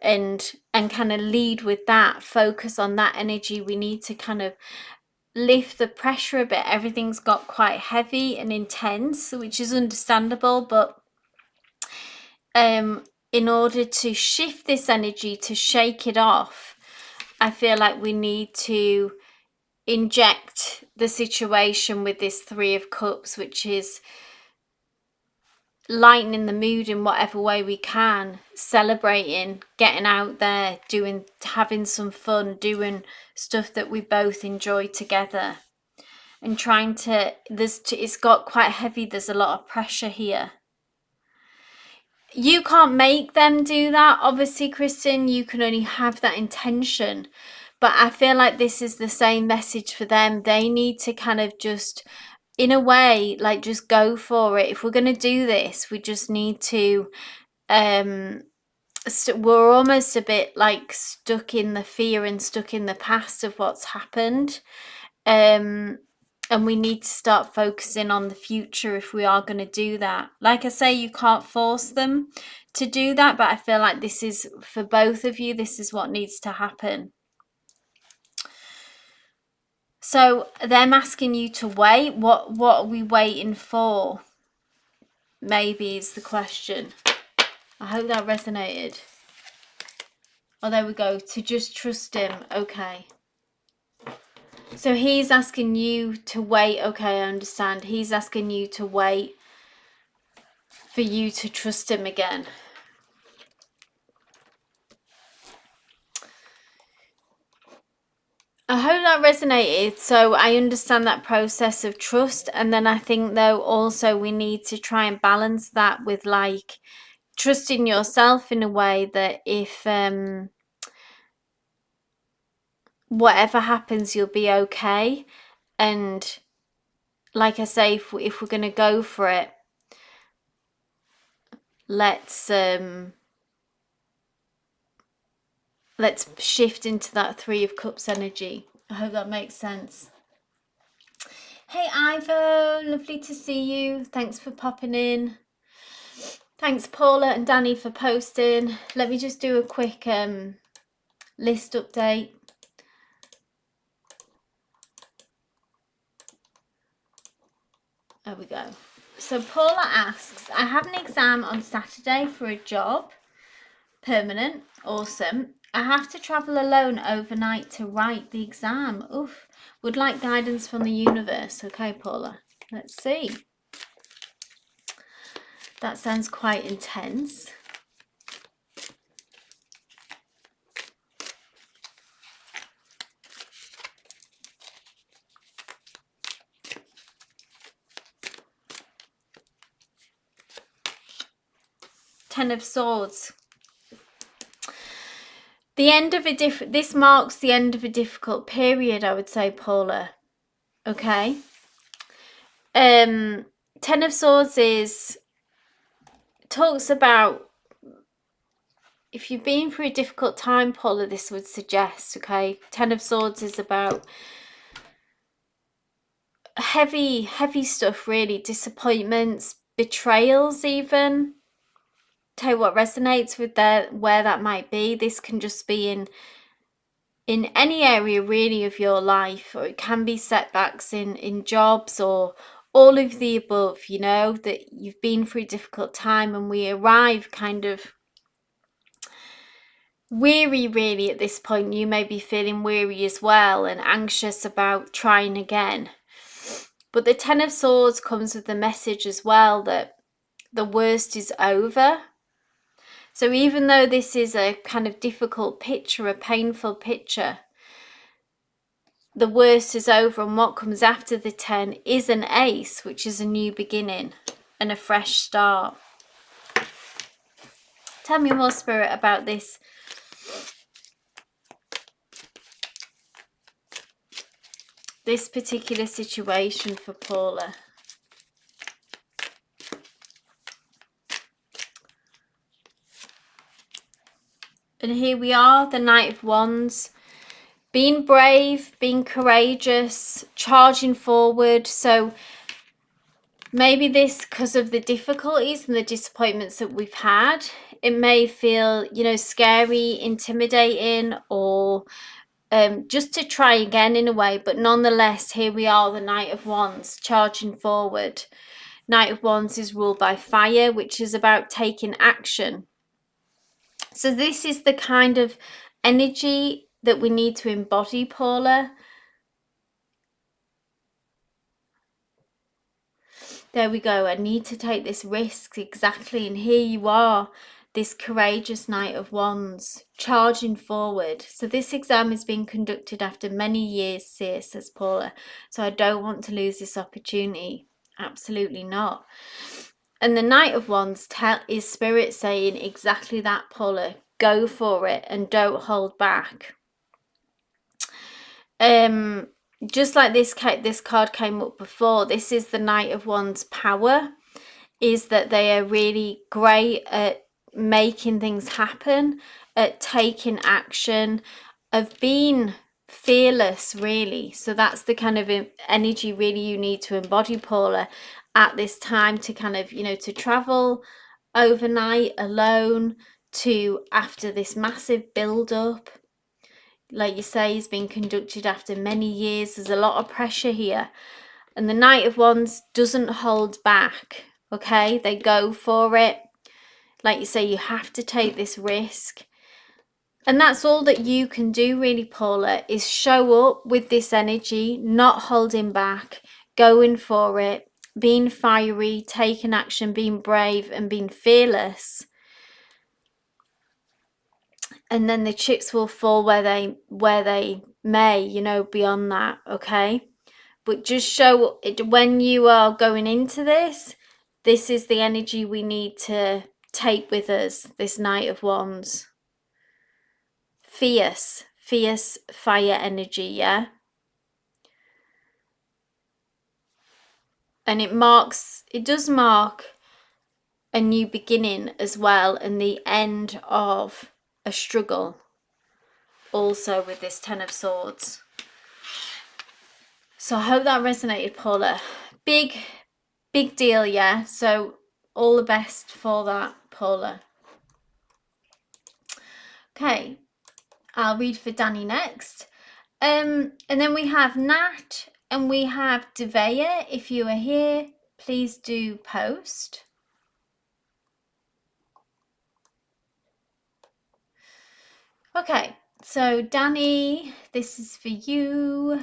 and kind of lead with that. Focus on that energy. We need to kind of lift the pressure a bit. Everything's got quite heavy and intense, which is understandable, but in order to shift this energy, to shake it off, I feel like we need to inject the situation with this 3 of Cups, which is lightening the mood in whatever way we can, celebrating, getting out there, having some fun, doing stuff that we both enjoy together, and trying to, it's got quite heavy, there's a lot of pressure here. You can't make them do that, obviously, Kristen. You can only have that intention. But I feel like this is the same message for them. They need to kind of just, in a way, like just go for it. If we're going to do this, we just need to, we're almost a bit like stuck in the fear and stuck in the past of what's happened. And we need to start focusing on the future if we are going to do that. Like I say, you can't force them to do that, but I feel like this is, for both of you, this is what needs to happen. So them asking you to wait, what are we waiting for? Maybe is the question. I hope that resonated. Oh, there we go. To just trust him. Okay. So he's asking you to wait. Okay, I understand. He's asking you to wait for you to trust him again. I hope that resonated. So I understand that process of trust. And then I think, though, also we need to try and balance that with like trusting yourself in a way that if whatever happens, you'll be okay. And like I say, if we're going to go for it, let's shift into that 3 of Cups energy. I hope that makes sense. Hey Ivo, lovely to see you. Thanks for popping in. Thanks Paula and Danny for posting. Let me just do a quick list update. There we go. So Paula asks, I have an exam on Saturday for a job. Permanent. Awesome. I have to travel alone overnight to write the exam. Oof. Would like guidance from the universe. Okay, Paula. Let's see. That sounds quite intense. Ten of Swords. this marks the end of a difficult period, I would say, Paula. Okay. Ten of Swords talks about, if you've been through a difficult time, Paula, this would suggest, okay? Ten of Swords is about heavy stuff, really. Disappointments, betrayals even. Tell you what resonates with where that might be. This can just be in any area really of your life, or it can be setbacks in jobs, or all of the above, you know, that you've been through a difficult time and we arrive kind of weary really at this point. You may be feeling weary as well and anxious about trying again. But the Ten of Swords comes with the message as well that the worst is over. So even though this is a kind of difficult picture, a painful picture, the worst is over, and what comes after the 10 is an ace, which is a new beginning and a fresh start. Tell me more, Spirit, about this. This particular situation for Paula. And here we are, the Knight of Wands. Being brave, being courageous, charging forward. So maybe this, because of the difficulties and the disappointments that we've had, it may feel, you know, scary, intimidating, or just to try again in a way. But nonetheless, here we are, the Knight of Wands, charging forward. Knight of Wands is ruled by fire, which is about taking action. So this is the kind of energy that we need to embody, Paula. There we go. I need to take this risk. Exactly. And here you are, this courageous Knight of Wands, charging forward. So this exam is being conducted after many years, Seer, says Paula. So I don't want to lose this opportunity. Absolutely not. And the Knight of Wands is Spirit saying exactly that, Paula. Go for it and don't hold back. Just like this card came up before, this is the Knight of Wands' power, is that they are really great at making things happen, at taking action, of being fearless, really. So that's the kind of energy really you need to embody, Paula, at this time, to kind of, you know, to travel overnight alone, to after this massive build up, like you say, is being conducted after many years. There's a lot of pressure here, and the Knight of Wands doesn't hold back. Okay, they go for it. Like you say, you have to take this risk, and that's all that you can do really, Paula, is show up with this energy, not holding back, going for it, being fiery, taking action, being brave and being fearless. And then the chips will fall where they may, you know, beyond that. Okay, but just show it when you are going into this. This is the energy we need to take with us, this Knight of Wands. Fierce fire energy, yeah. And it does mark a new beginning as well, and the end of a struggle also with this Ten of Swords. So I hope that resonated, Paula. Big deal, yeah. So all the best for that, Paula. Okay, I'll read for Danny next. And then we have Nat and we have Devea. If you are here, please do post. Okay, so Danny, this is for you.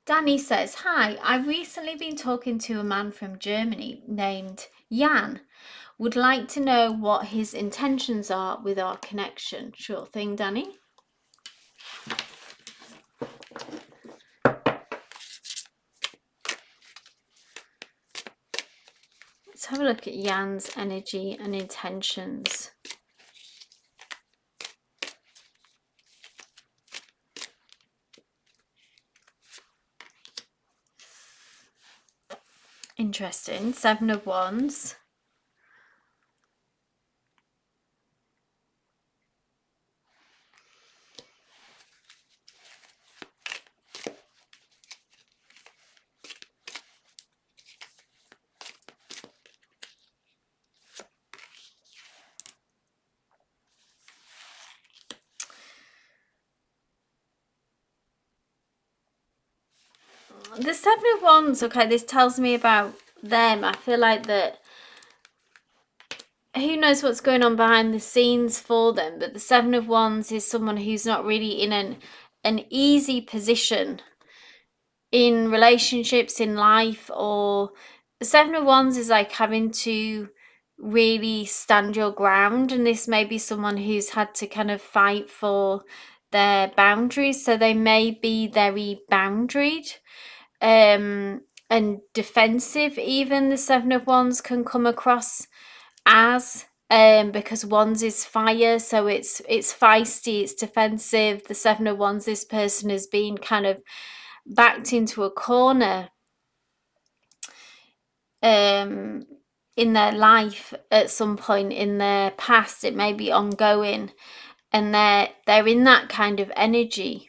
Danny says, hi, I've recently been talking to a man from Germany named Jan. Would like to know what his intentions are with our connection. Sure thing, Danny. Let's have a look at Jan's energy and intentions. Interesting. 7 of Wands. The 7 of Wands, okay, this tells me about them. I feel like that who knows what's going on behind the scenes for them, but the 7 of Wands is someone who's not really in an easy position in relationships, in life, or the 7 of Wands is like having to really stand your ground, and this may be someone who's had to kind of fight for their boundaries, so they may be very boundaried and defensive. Even the 7 of Wands can come across as because Wands is fire, so it's feisty, it's defensive. The 7 of Wands, this person has been kind of backed into a corner in their life at some point in their past. It may be ongoing, and they're in that kind of energy.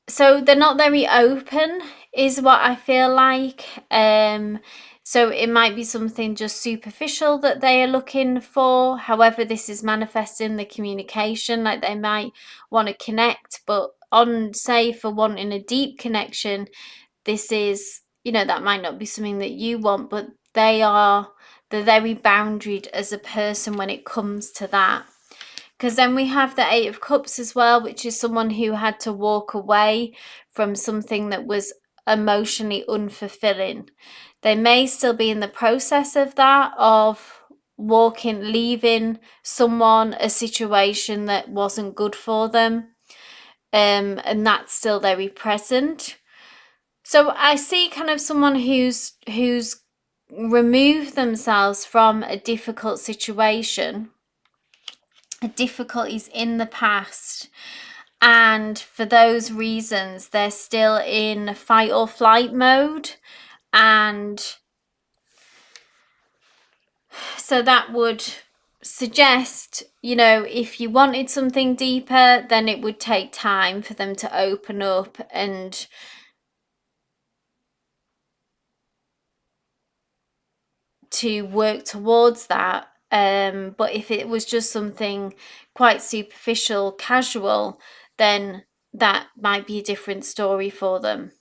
So they're not very open, is what I feel like. So it might be something just superficial that they are looking for. However, this is manifesting the communication, like they might want to connect, but on, say, for wanting a deep connection, this is, that might not be something that you want, but they're very boundaried as a person when it comes to that. Because then we have the 8 of Cups as well, which is someone who had to walk away from something that was emotionally unfulfilling. They may still be in the process of that, of leaving someone, a situation that wasn't good for them. And that's still very present. So I see kind of someone who's removed themselves from a difficult situation, difficulties in the past, and for those reasons they're still in fight or flight mode. And so that would suggest, if you wanted something deeper, then it would take time for them to open up and to work towards that. But if it was just something quite superficial, casual, then that might be a different story for them.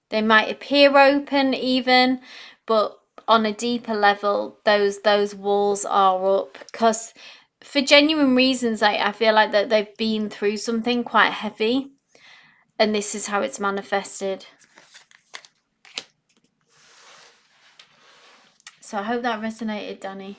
They might appear open even, but on a deeper level, those walls are up, because for genuine reasons, I feel like that they've been through something quite heavy, and this is how it's manifested. So I hope that resonated, Danny.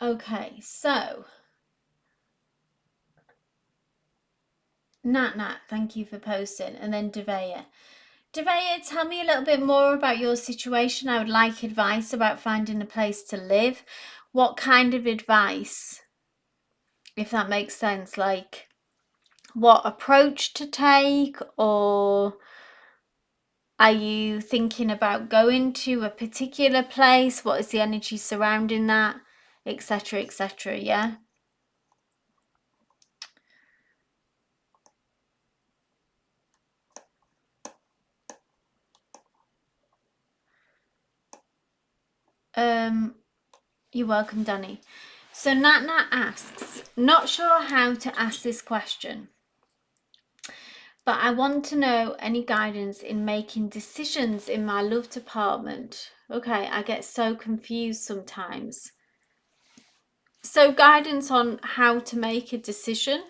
Okay, so Nat, thank you for posting. And then Devea, tell me a little bit more about your situation. I would like advice about finding a place to live. What kind of advice, if that makes sense? Like, what approach to take, or are you thinking about going to a particular place? What is the energy surrounding that, etc., etc.? Yeah. You're welcome, Danny. So Nat asks, not sure how to ask this question, but I want to know any guidance in making decisions in my love department. Okay, I get so confused sometimes. So guidance on how to make a decision.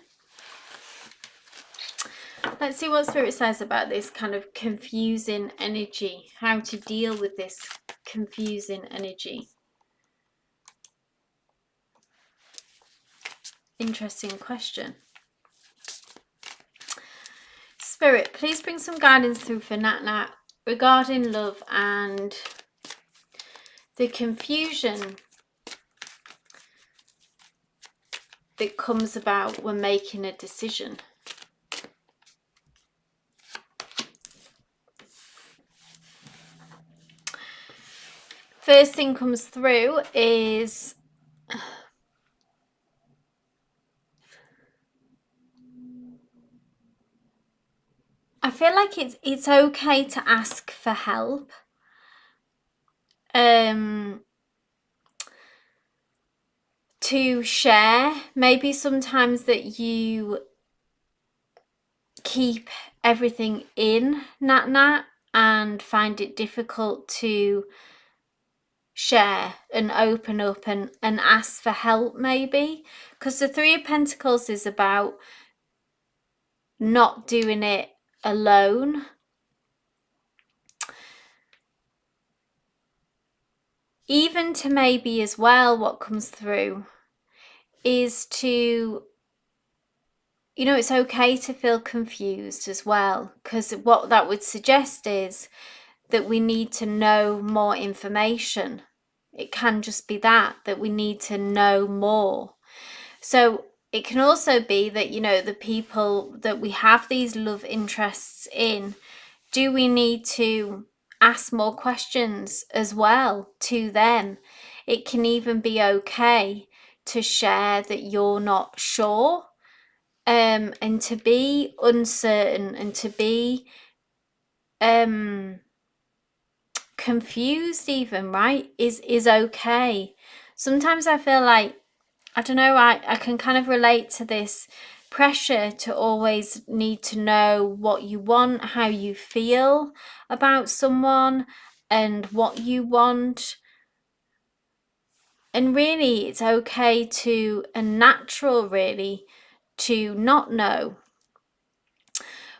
Let's see what Spirit says about this kind of confusing energy, how to deal with this confusing energy. Interesting question. Spirit, please bring some guidance through for Nat Nat regarding love and the confusion that comes about when making a decision. First thing comes through is I feel like it's okay to ask for help. To share, maybe sometimes that you keep everything in, Nat, and find it difficult to share and open up and ask for help, maybe. Because the Three of Pentacles is about not doing it alone. Even to maybe as well, what comes through is to, you know, it's okay to feel confused as well, because what that would suggest is that we need to know more information. It can just be that we need to know more. So it can also be that, you know, the people that we have these love interests in, do we need to ask more questions as well to them? It can even be okay to share that you're not sure, and to be uncertain and to be confused even, right, is okay. Sometimes I feel like, I don't know, I can kind of relate to this pressure to always need to know what you want, how you feel about someone and what you want. And really it's okay to, and natural really, to not know.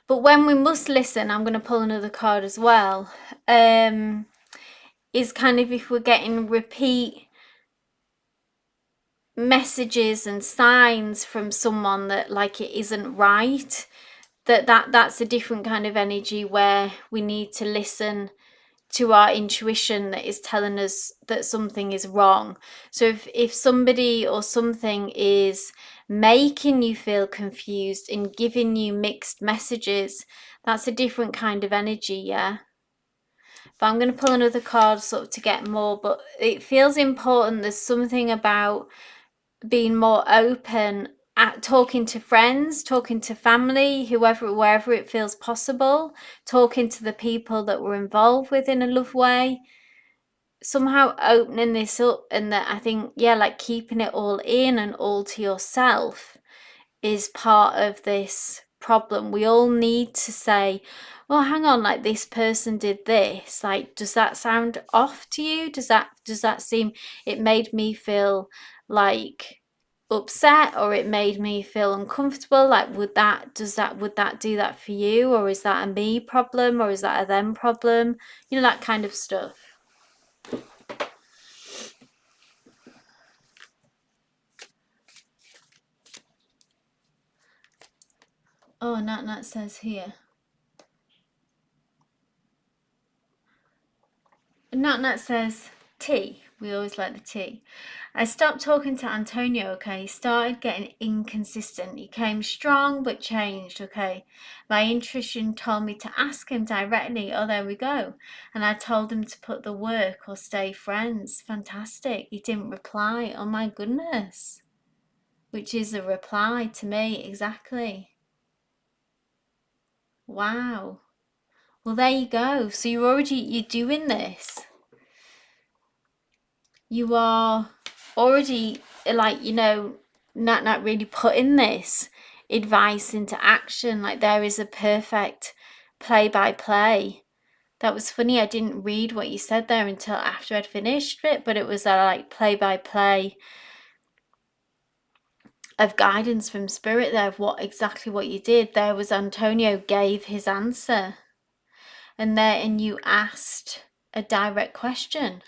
But when we must listen, I'm going to pull another card as well, is kind of if we're getting repeat messages and signs from someone that like it isn't right, that's a different kind of energy where we need to listen to our intuition that is telling us that something is wrong. So if somebody or something is making you feel confused and giving you mixed messages, that's a different kind of energy, yeah. But I'm going to pull another card sort of to get more, but it feels important. There's something about being more open at talking to friends, talking to family, whoever, wherever it feels possible, talking to the people that we're involved with in a love way, somehow opening this up. And that I think, yeah, like keeping it all in and all to yourself is part of this problem. We all need to say, well, hang on, like this person did this, like does that sound off to you? Does that seem, it made me feel like upset, or it made me feel uncomfortable, like would that do that for you, or is that a me problem, or is that a them problem, you know, that kind of stuff. Oh, Nat says here, Nat says tea. We always like the tea. I stopped talking to Antonio, okay? He started getting inconsistent. He came strong but changed, okay? My intuition told me to ask him directly. Oh, there we go. And I told him to put the work or stay friends. Fantastic. He didn't reply. Oh my goodness. Which is a reply to me, exactly. Wow. Well, there you go. So you're doing this. You are already, like, you know, not really putting this advice into action. Like there is a perfect play-by-play. That was funny, I didn't read what you said there until after I'd finished it, but it was a like play-by-play of guidance from spirit there of exactly what you did. There was Antonio gave his answer, and you asked a direct question.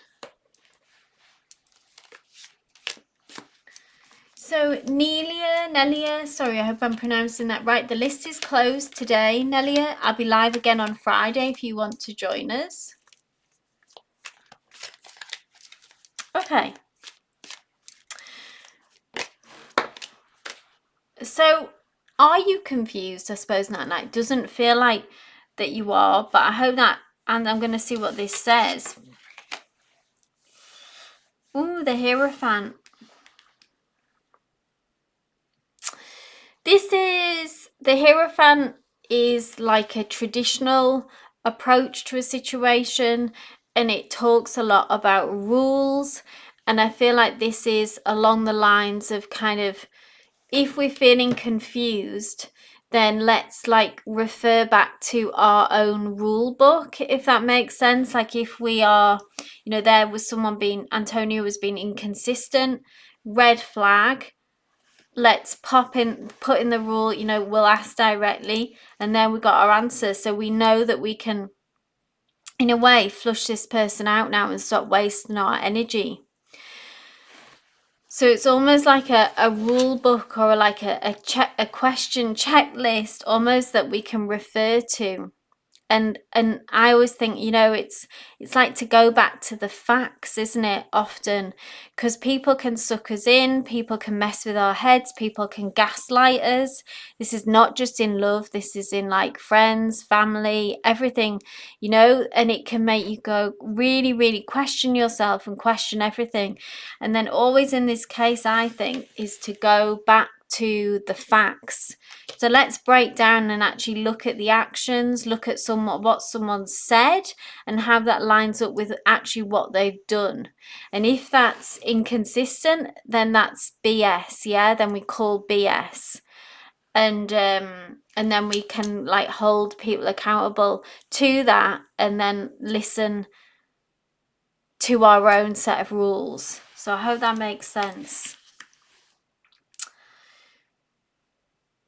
So Nelia, sorry, I hope I'm pronouncing that right. The list is closed today, Nelia. I'll be live again on Friday if you want to join us. Okay. So are you confused? I suppose not. It doesn't feel like that you are, but I hope that, and I'm going to see what this says. Ooh, the Hierophant. The Hierophant is like a traditional approach to a situation, and it talks a lot about rules. And I feel like this is along the lines of kind of, if we're feeling confused, then let's like refer back to our own rule book, if that makes sense. Like if we are, there was someone Antonio was being inconsistent, red flag. Let's put in the rule, we'll ask directly, and then we got our answer. So we know that we can, in a way, flush this person out now and stop wasting our energy. So it's almost like a rule book, or like a question checklist almost, that we can refer to. And I always think, it's like to go back to the facts, isn't it? Often, because people can suck us in, people can mess with our heads, people can gaslight us. This is not just in love, this is in like friends, family, everything, and it can make you go really, really question yourself and question everything. And then always in this case, I think, is to go back to the facts. So let's break down and actually look at the actions, look at what someone said, and how that lines up with actually what they've done. And if that's inconsistent, then that's BS, yeah? Then we call BS. And then we can like hold people accountable to that, and then listen to our own set of rules. So I hope that makes sense.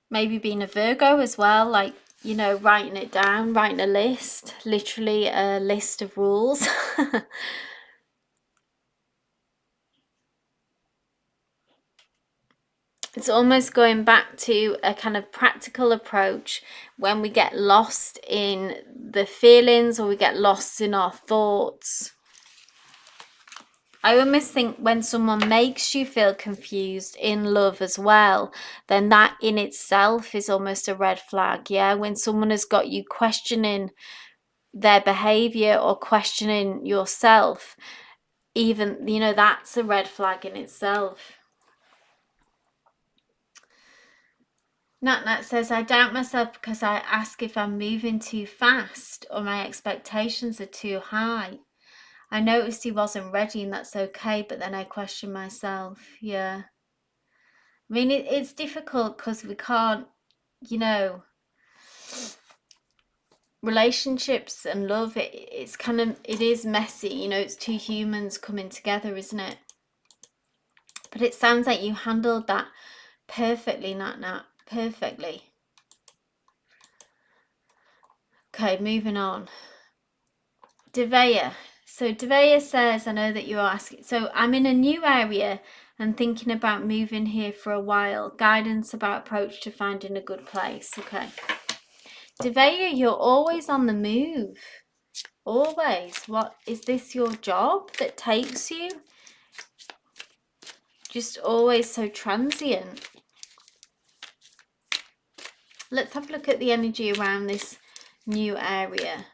Maybe being a Virgo as well, like, writing it down, writing a list, literally a list of rules. It's almost going back to a kind of practical approach when we get lost in the feelings, or we get lost in our thoughts. I almost think when someone makes you feel confused in love as well, then that in itself is almost a red flag, yeah? When someone has got you questioning their behavior or questioning yourself, even, that's a red flag in itself. Nat says, I doubt myself because I ask if I'm moving too fast or my expectations are too high. I noticed he wasn't ready, and that's okay, but then I question myself. Yeah. I mean, it's difficult because we can't, relationships and love, it's kind of, it is messy, it's two humans coming together, isn't it? But it sounds like you handled that perfectly, Nat, perfectly. Okay, moving on. Devea. So Devea says, I know that you're asking, so I'm in a new area and thinking about moving here for a while. Guidance about approach to finding a good place. Okay. Devea, you're always on the move. Always. What, is this your job that takes you? Just always so transient. Let's have a look at the energy around this new area.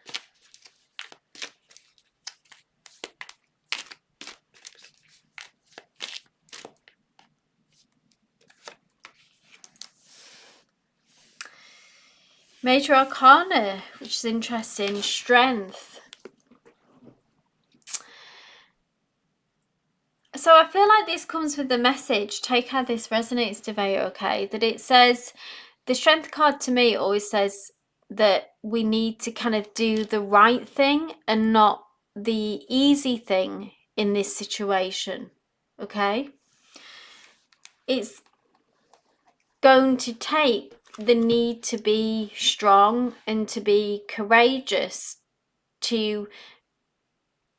Major Arcana, which is interesting. Strength. So I feel like this comes with the message. Take how this resonates, Devea, okay? That it says, the Strength card to me always says that we need to kind of do the right thing and not the easy thing in this situation, okay? It's going to take the need to be strong and to be courageous to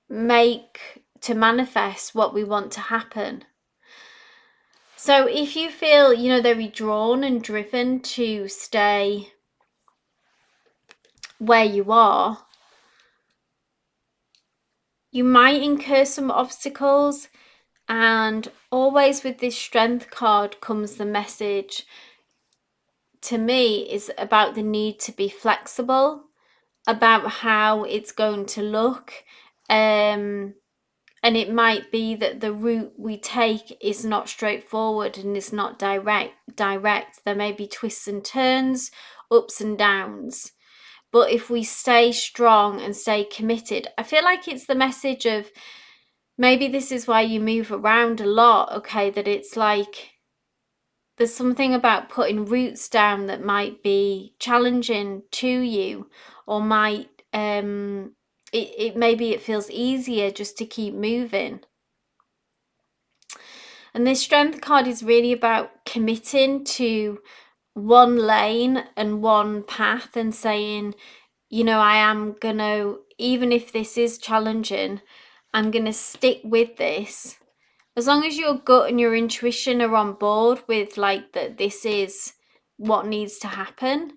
manifest what we want to happen. So if you feel, you know, very drawn and driven to stay where you are, you might incur some obstacles. And always with this strength card comes the message to me is about the need to be flexible about how it's going to look. And it might be that the route we take is not straightforward and is not direct. There may be twists and turns, ups and downs. But if we stay strong and stay committed, I feel like it's the message of, maybe this is why you move around a lot, okay, that it's like there's something about putting roots down that might be challenging to you, or might maybe it feels easier just to keep moving. And this strength card is really about committing to one lane and one path and saying, you know, I am gonna, even if this is challenging, I'm gonna stick with this. As long as your gut and your intuition are on board with like that this is what needs to happen,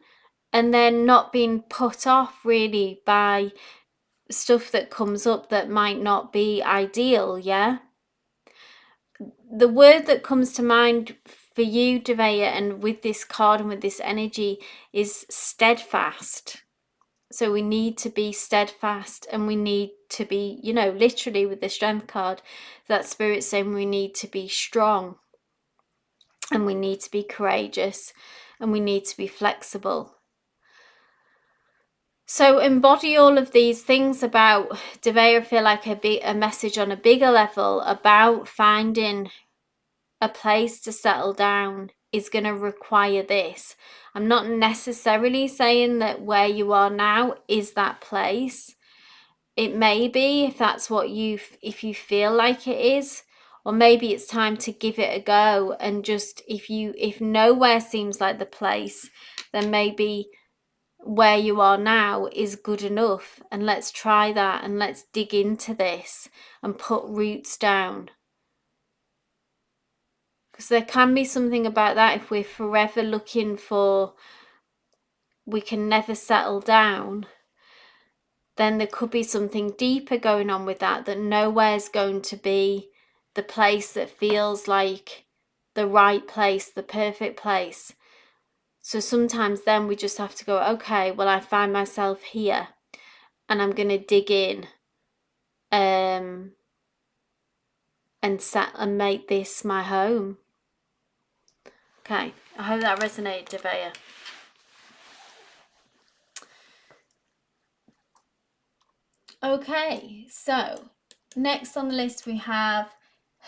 and then not being put off really by stuff that comes up that might not be ideal, yeah? The word that comes to mind for you, Devea, and with this card and with this energy is steadfast. So we need to be steadfast, and we need to be, you know, literally with the strength card, that spirit saying we need to be strong, and we need to be courageous, and we need to be flexible. So embody all of these things about Devea. Feel like a message on a bigger level about finding a place to settle down is going to require this. I'm not necessarily saying that where you are now is that place. It may be, if that's what if you feel like it is, or maybe it's time to give it a go, and just if nowhere seems like the place, then maybe where you are now is good enough, and let's try that, and let's dig into this and put roots down. Because there can be something about that. If we're forever looking for, we can never settle down, then there could be something deeper going on with that, that nowhere's going to be the place that feels like the right place, the perfect place. So sometimes then we just have to go, okay, well, I find myself here, and I'm going to dig in and make this my home. Okay, I hope that resonated, Devea. Okay, so next on the list we have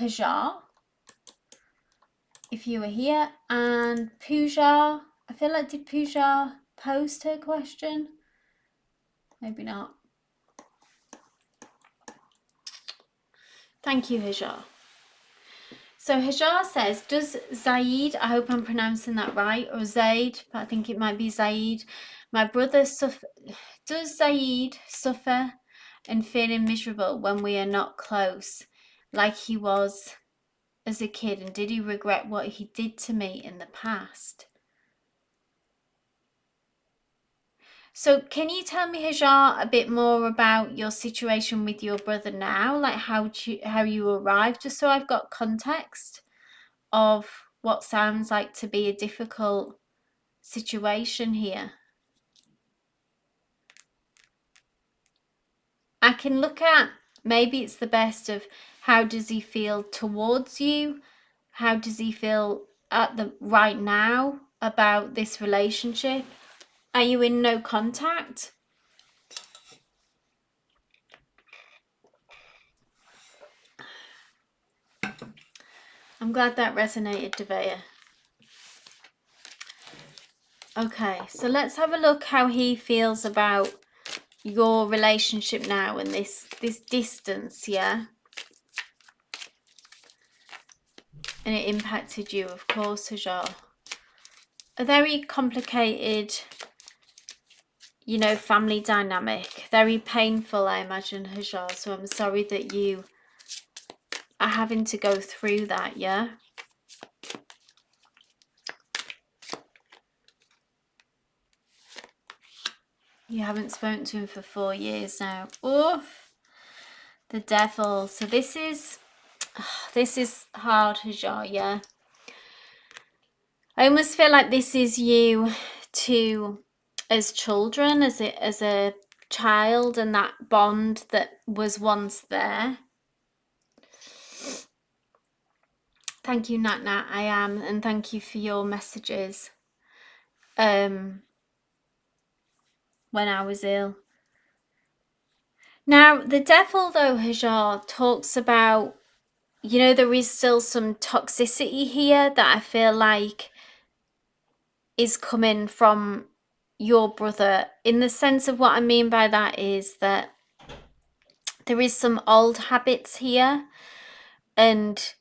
Hajar, if you were here, and Pooja. I feel like, did Pooja post her question? Maybe not. Thank you, Hajar. So Hajar says, does Zaid, I hope I'm pronouncing that right, or Zaid, but I think it might be Zaid, my brother does Zaid suffer and feeling miserable when we are not close, like he was as a kid, and did he regret what he did to me in the past? So can you tell me, Hajar, a bit more about your situation with your brother now, like how you arrived, just so I've got context of what sounds like to be a difficult situation here. I can look at, maybe it's the best of, how does he feel towards you? How does he feel at the right now about this relationship? Are you in no contact? I'm glad that resonated, Devea. Okay, so let's have a look how he feels about your relationship now and this distance, yeah? And it impacted you, of course, Hajar. A very complicated, you know, family dynamic. Very painful, I imagine, Hajar. So I'm sorry that you are having to go through that, yeah? You haven't spoken to him for 4 years now. Oof. The devil. So this is hard, Hajar, yeah. I almost feel like this is you to, as children, as a child, and that bond that was once there. Thank you, Nat Nat, I am, and thank you for your messages. When I was ill. Now, the devil, though, Hajar, talks about, you know, there is still some toxicity here that I feel like is coming from your brother. In the sense of what I mean by that is that there is some old habits here, and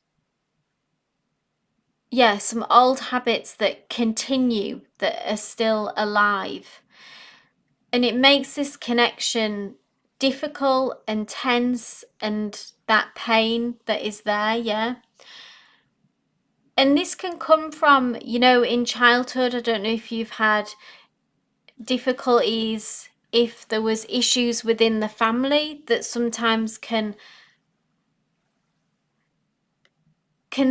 yeah, some old habits that continue, that are still alive. And it makes this connection difficult and tense, and that pain that is there, yeah. And this can come from, you know, in childhood. I don't know if you've had difficulties, if there was issues within the family that sometimes can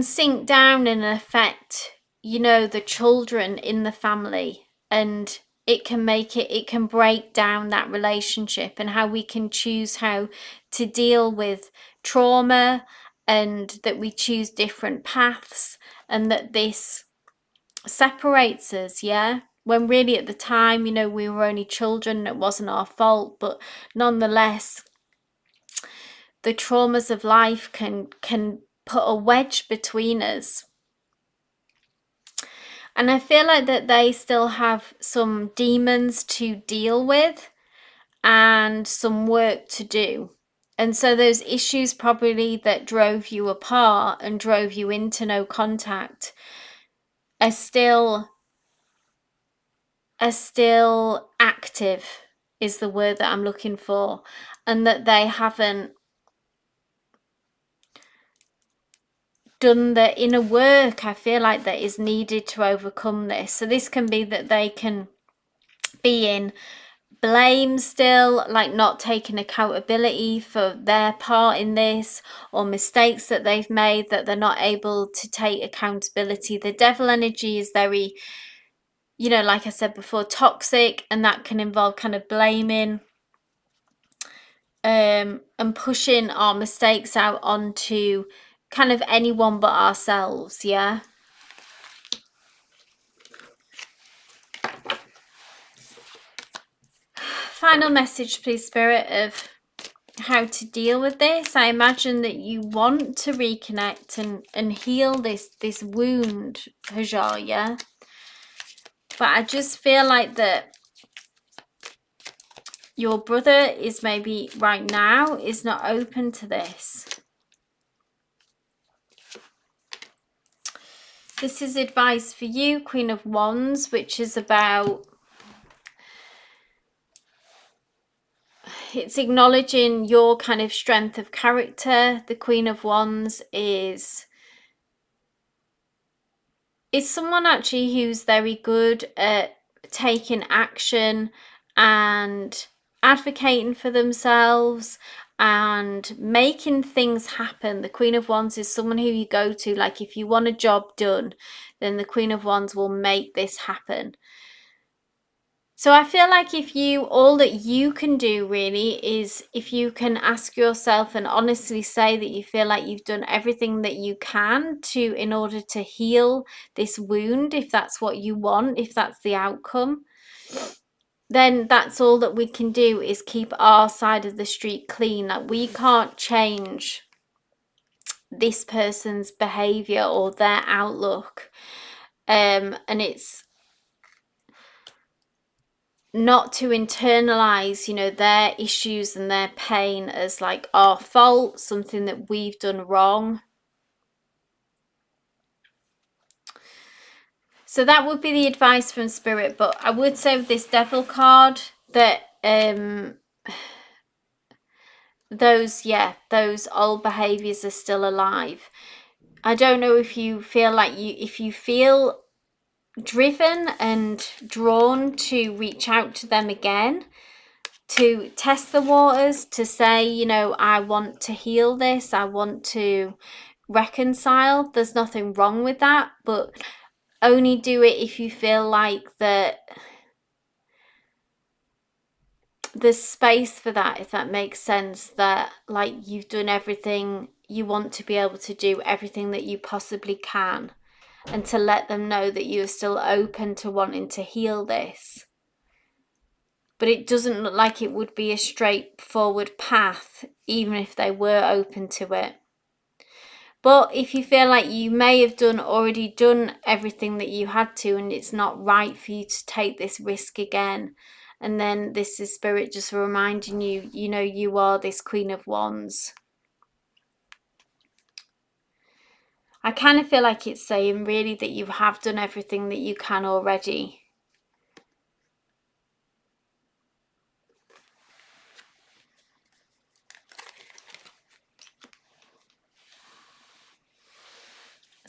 sink down and affect, you know, the children in the family, and it can break down that relationship, and how we can choose how to deal with trauma, and that we choose different paths, and that this separates us, yeah, when really at the time, you know, we were only children, it wasn't our fault, but nonetheless the traumas of life can put a wedge between us. And I feel like that they still have some demons to deal with and some work to do. And so those issues probably that drove you apart and drove you into no contact are still active, is the word that I'm looking for, and that they haven't done the inner work, I feel like, that is needed to overcome this. So this can be that they can be in blame still, like not taking accountability for their part in this, or mistakes that they've made that they're not able to take accountability. The devil energy is very, you know, like I said before, toxic, and that can involve kind of blaming and pushing our mistakes out onto kind of anyone but ourselves, yeah. Final message, please, Spirit, of how to deal with this. I imagine that you want to reconnect and heal this wound, Hajar, yeah. But I just feel like that your brother is maybe right now is not open to this. This is advice for you, Queen of Wands, which is about, it's acknowledging your kind of strength of character. The Queen of Wands is someone actually who's very good at taking action and advocating for themselves and making things happen. The Queen of Wands is someone who you go to, like if you want a job done, then the Queen of Wands will make this happen. So I feel like all that you can do really is, if you can ask yourself and honestly say that you feel like you've done everything that you can in order to heal this wound, if that's what you want, if that's the outcome, then that's all that we can do, is keep our side of the street clean. Like, we can't change this person's behavior or their outlook. And it's not to internalize, you know, their issues and their pain as like our fault, something that we've done wrong. So that would be the advice from Spirit. But I would say with this Devil card that those old behaviors are still alive. I don't know if you feel like if you feel driven and drawn to reach out to them again, to test the waters, to say, you know, I want to heal this, I want to reconcile. There's nothing wrong with that, but only do it if you feel like that there's space for that, if that makes sense, that like you've done everything you want to be able to do, everything that you possibly can, and to let them know that you're still open to wanting to heal this. But it doesn't look like it would be a straightforward path, even if they were open to it. But if you feel like you may have already done everything that you had to, and it's not right for you to take this risk again, and then this is Spirit just reminding you, you know, you are this Queen of Wands. I kind of feel like it's saying really that you have done everything that you can already.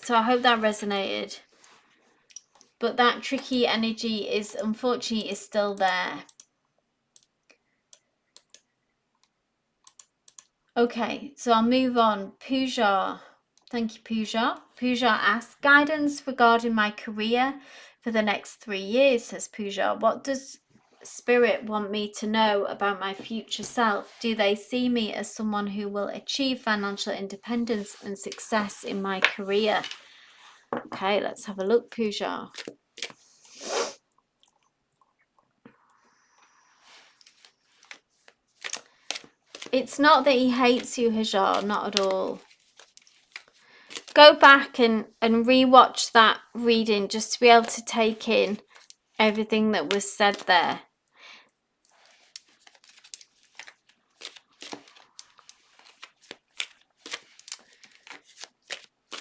So I hope that resonated. But that tricky energy is, unfortunately, is still there. Okay, so I'll move on. Pooja. Thank you, Pooja. Pooja asks, guidance regarding my career for the next 3 years, says Pooja. What does Spirit want me to know about my future self? Do they see me as someone who will achieve financial independence and success in my career? Okay, let's have a look, Pooja. It's not that he hates you, Hajar, not at all. Go back and re-watch that reading just to be able to take in everything that was said there.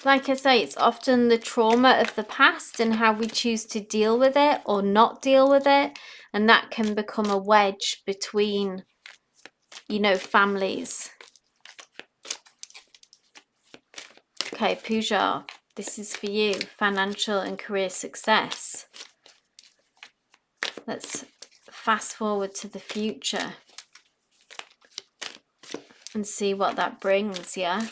Like I say, it's often the trauma of the past and how we choose to deal with it or not deal with it. And that can become a wedge between, you know, families. Okay, Pooja, this is for you. Financial and career success. Let's fast forward to the future and see what that brings, yeah?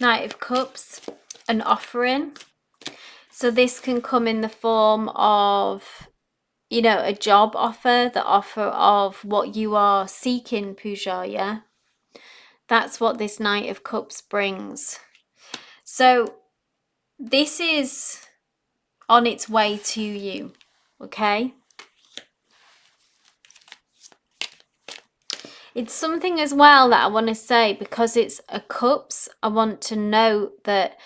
Knight of Cups, an offering. So this can come in the form of, you know, a job offer, the offer of what you are seeking, Pooja, yeah? That's what this Knight of Cups brings. So this is on its way to you, okay? It's something as well that I want to say, because it's a cups, I want to note that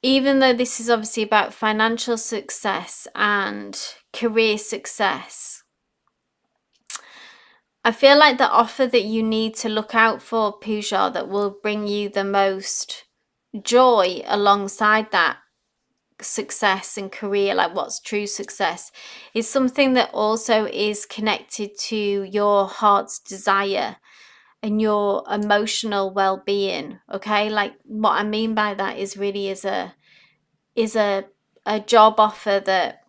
even though this is obviously about financial success and career success, I feel like the offer that you need to look out for, Pooja, that will bring you the most joy alongside that success and career, like what's true success, is something that also is connected to your heart's desire and your emotional well-being. Okay, like what I mean by that is really is a job offer that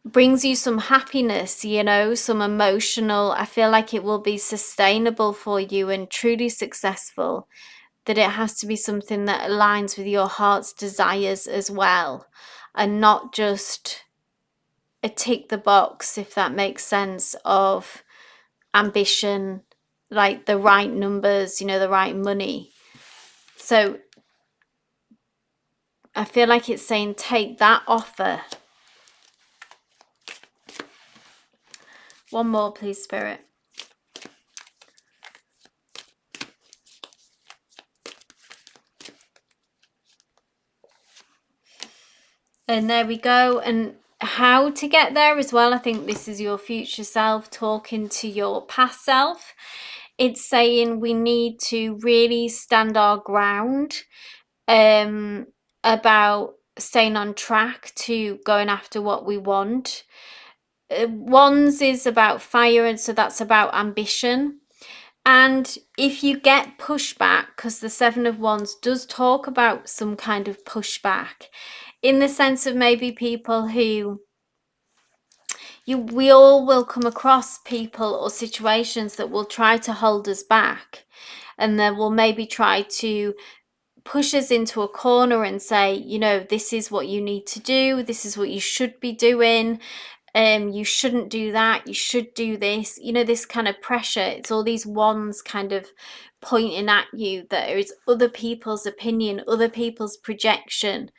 brings you some happiness, you know, some emotional, I feel like it will be sustainable for you and truly successful, that it has to be something that aligns with your heart's desires as well, and not just a tick the box, if that makes sense, of ambition, like the right numbers, you know, the right money. So I feel like it's saying take that offer. One more, please, Spirit. And there we go. And how to get there as well. I think this is your future self talking to your past self. It's saying we need to really stand our ground about staying on track to going after what we want. Wands is about fire, and so that's about ambition. And if you get pushback, because the Seven of Wands does talk about some kind of pushback, in the sense of maybe people who we all will come across people or situations that will try to hold us back, and then will maybe try to push us into a corner and say, you know, this is what you need to do, this is what you should be doing, you shouldn't do that, you should do this, you know, this kind of pressure. It's all these wands kind of pointing at you that there is other people's opinion, other people's projection,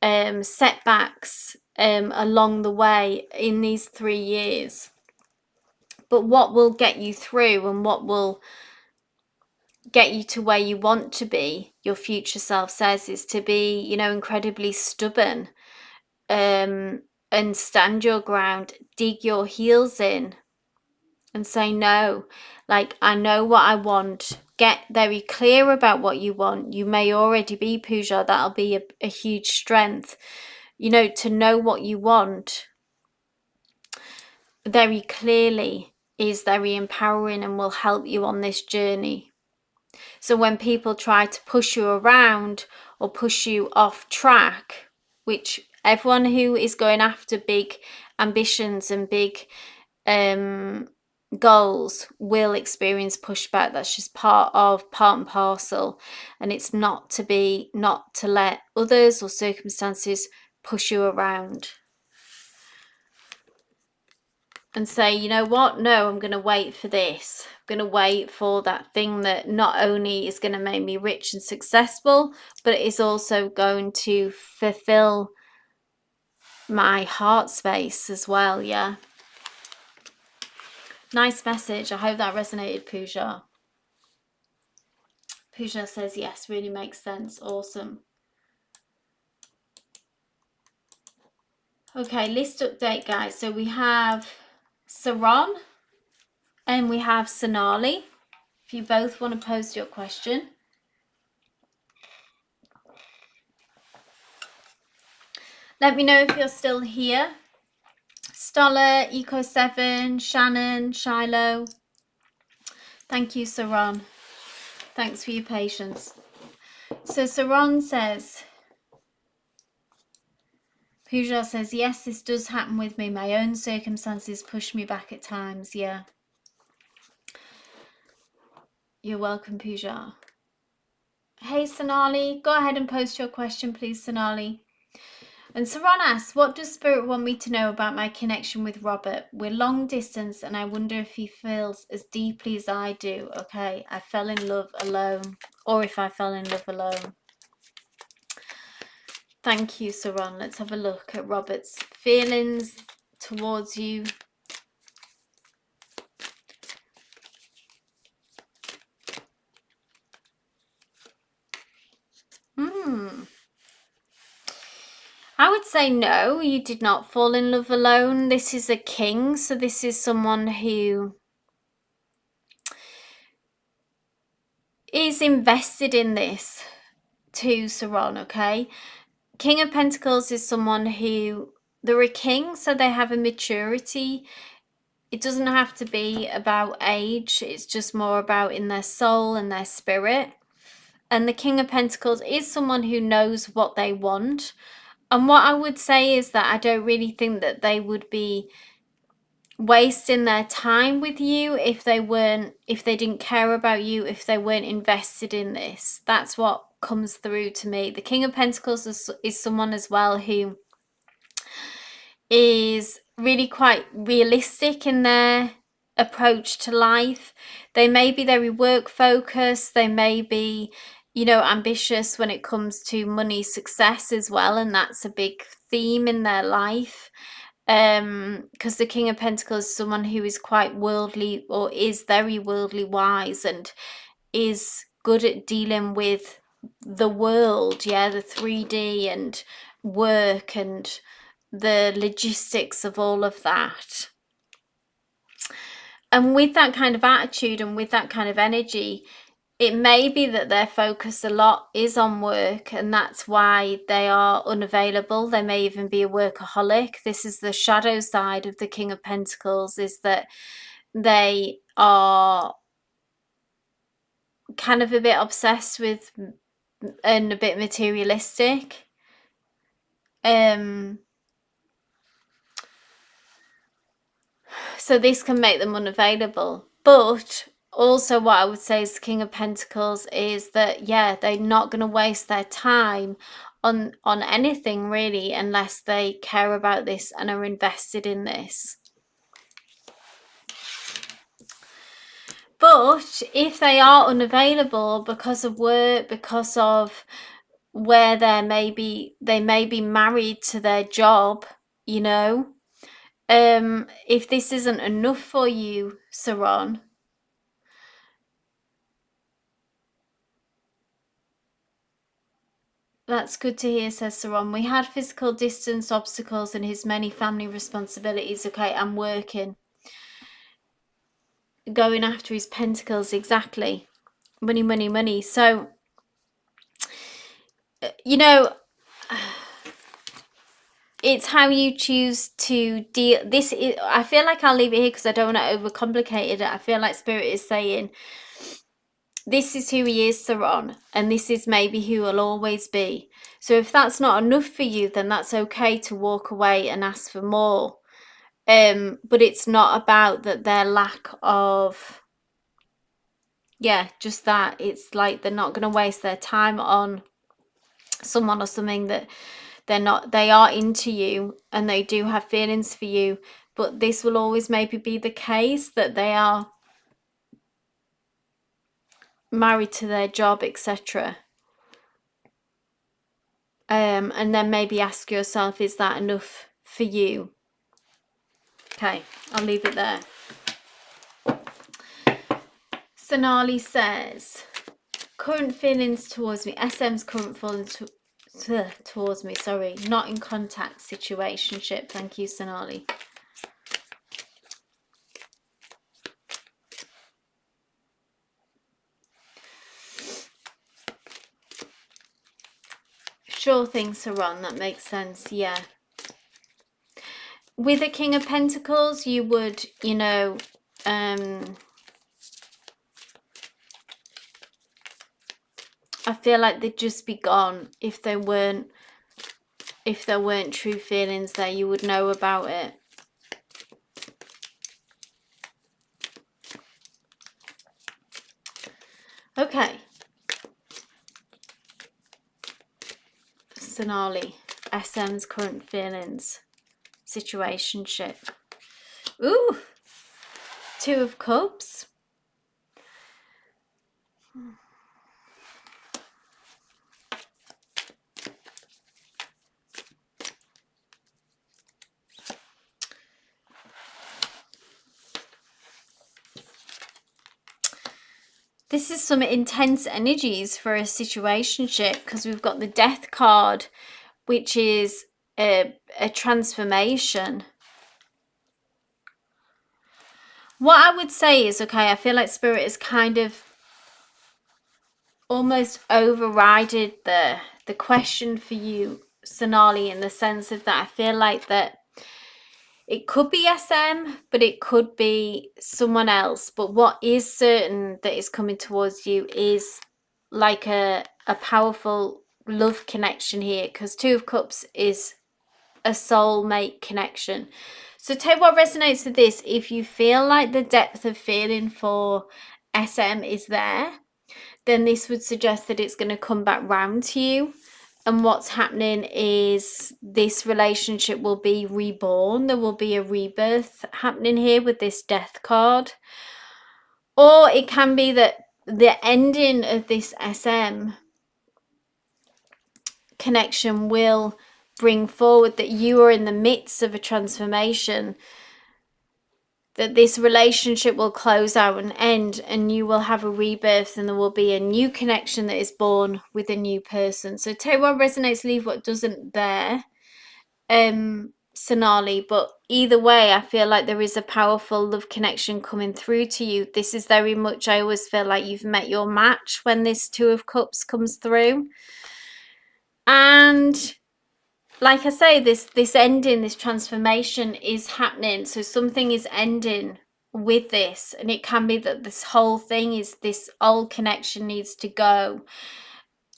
setbacks along the way in these 3 years. But what will get you through and what will get you to where you want to be, your future self says, is to be, you know, incredibly stubborn, and stand your ground, dig your heels in and say no. Like, I know what I want. Get very clear about what you want. You may already be Pooja. That'll be a huge strength. You know, to know what you want very clearly is very empowering and will help you on this journey. So when people try to push you around or push you off track, which everyone who is going after big ambitions and big goals will experience pushback. That's just part and parcel, and it's not to let others or circumstances push you around and say, you know what, no, I'm going to wait for this. I'm going to wait for that thing that not only is going to make me rich and successful, but it is also going to fulfill my heart space as well. Yeah. Nice message. I hope that resonated, Pooja. Pooja says yes, really makes sense. Awesome. Okay, list update, guys. So we have Saron and we have Sonali. If you both want to post your question. Let me know if you're still here. Stoller, Eco7, Shannon, Shiloh. Thank you, Saron. Thanks for your patience. So Saron says, Pooja says, yes, this does happen with me. My own circumstances push me back at times. Yeah. You're welcome, Pooja. Hey, Sonali. Go ahead and post your question, please, Sonali. And Saron asks, what does Spirit want me to know about my connection with Robert? We're long distance and I wonder if he feels as deeply as I do. Okay, I fell in love alone. Or if I fell in love alone. Thank you, Saron. Let's have a look at Robert's feelings towards you. I would say no, you did not fall in love alone. This is a king, so this is someone who is invested in this too, Saron, okay? King of Pentacles is someone who, they're a king, so they have a maturity. It doesn't have to be about age. It's just more about in their soul and their spirit. And the King of Pentacles is someone who knows what they want. And what I would say is that I don't really think that they would be wasting their time with you if they didn't care about you, if they weren't invested in this. That's what comes through to me. The King of Pentacles is someone as well who is really quite realistic in their approach to life. They may be very work focused, they may be, you know, ambitious when it comes to money, success as well, and that's a big theme in their life. Because the King of Pentacles is someone who is quite worldly, or is very worldly wise, and is good at dealing with the world, yeah, the 3D and work and the logistics of all of that. And with that kind of attitude and with that kind of energy, It may be that their focus a lot is on work, and that's why they are unavailable. They may even be a workaholic. This is the shadow side of the King of Pentacles, is that they are kind of a bit obsessed with and a bit materialistic. So this can make them unavailable. But also what I would say is the King of Pentacles is that, yeah, they're not going to waste their time on anything really, unless they care about this and are invested in this. But if they are unavailable because of work, because of where they may be married to their job, you know, if this isn't enough for you, Saron, that's good to hear, says Saron. We had physical distance obstacles and his many family responsibilities. Okay, I'm working. Going after his pentacles, exactly. Money, money, money. So, you know, it's how you choose to deal. This is, I feel like I'll leave it here because I don't want to overcomplicate it. I feel like Spirit is saying, this is who he is, Saron, and this is maybe who he'll always be. So if that's not enough for you, then that's okay to walk away and ask for more. But it's not about that their lack of, yeah, just that. It's like they're not going to waste their time on someone or something that they are into you and they do have feelings for you. But this will always maybe be the case that they are married to their job, etc. And then maybe ask yourself, is that enough for you? Okay, I'll leave it there. Sonali says, current feelings towards me. SM's current feelings towards me, sorry. Not in contact situationship. Thank you, Sonali. Sure thing, Saron, that makes sense, yeah. With the King of Pentacles, you would, you know, I feel like they'd just be gone if there weren't true feelings there. You would know about it. Okay. Sonali, SM's current feelings, situationship. Ooh, Two of Cups. This is some intense energies for a situationship because we've got the Death card, which is a transformation. What I would say is, okay, I feel like Spirit is kind of almost overrided the question for you, Sonali, in the sense of that I feel like that it could be SM, but it could be someone else. But what is certain that is coming towards you is like a powerful love connection here, because Two of Cups is a soulmate connection. So take what resonates with this. If you feel like the depth of feeling for SM is there, then this would suggest that it's going to come back round to you. And what's happening is this relationship will be reborn. There will be a rebirth happening here with this Death card. Or it can be that the ending of this SM connection will bring forward that you are in the midst of a transformation, that this relationship will close out and end, and you will have a rebirth, and there will be a new connection that is born with a new person. So take what resonates, leave what doesn't there. Sonali, but either way, I feel like there is a powerful love connection coming through to you. This is very much, I always feel like you've met your match when this Two of Cups comes through. And like I say, this ending, this transformation is happening. So something is ending with this, and it can be that this whole thing is, this old connection needs to go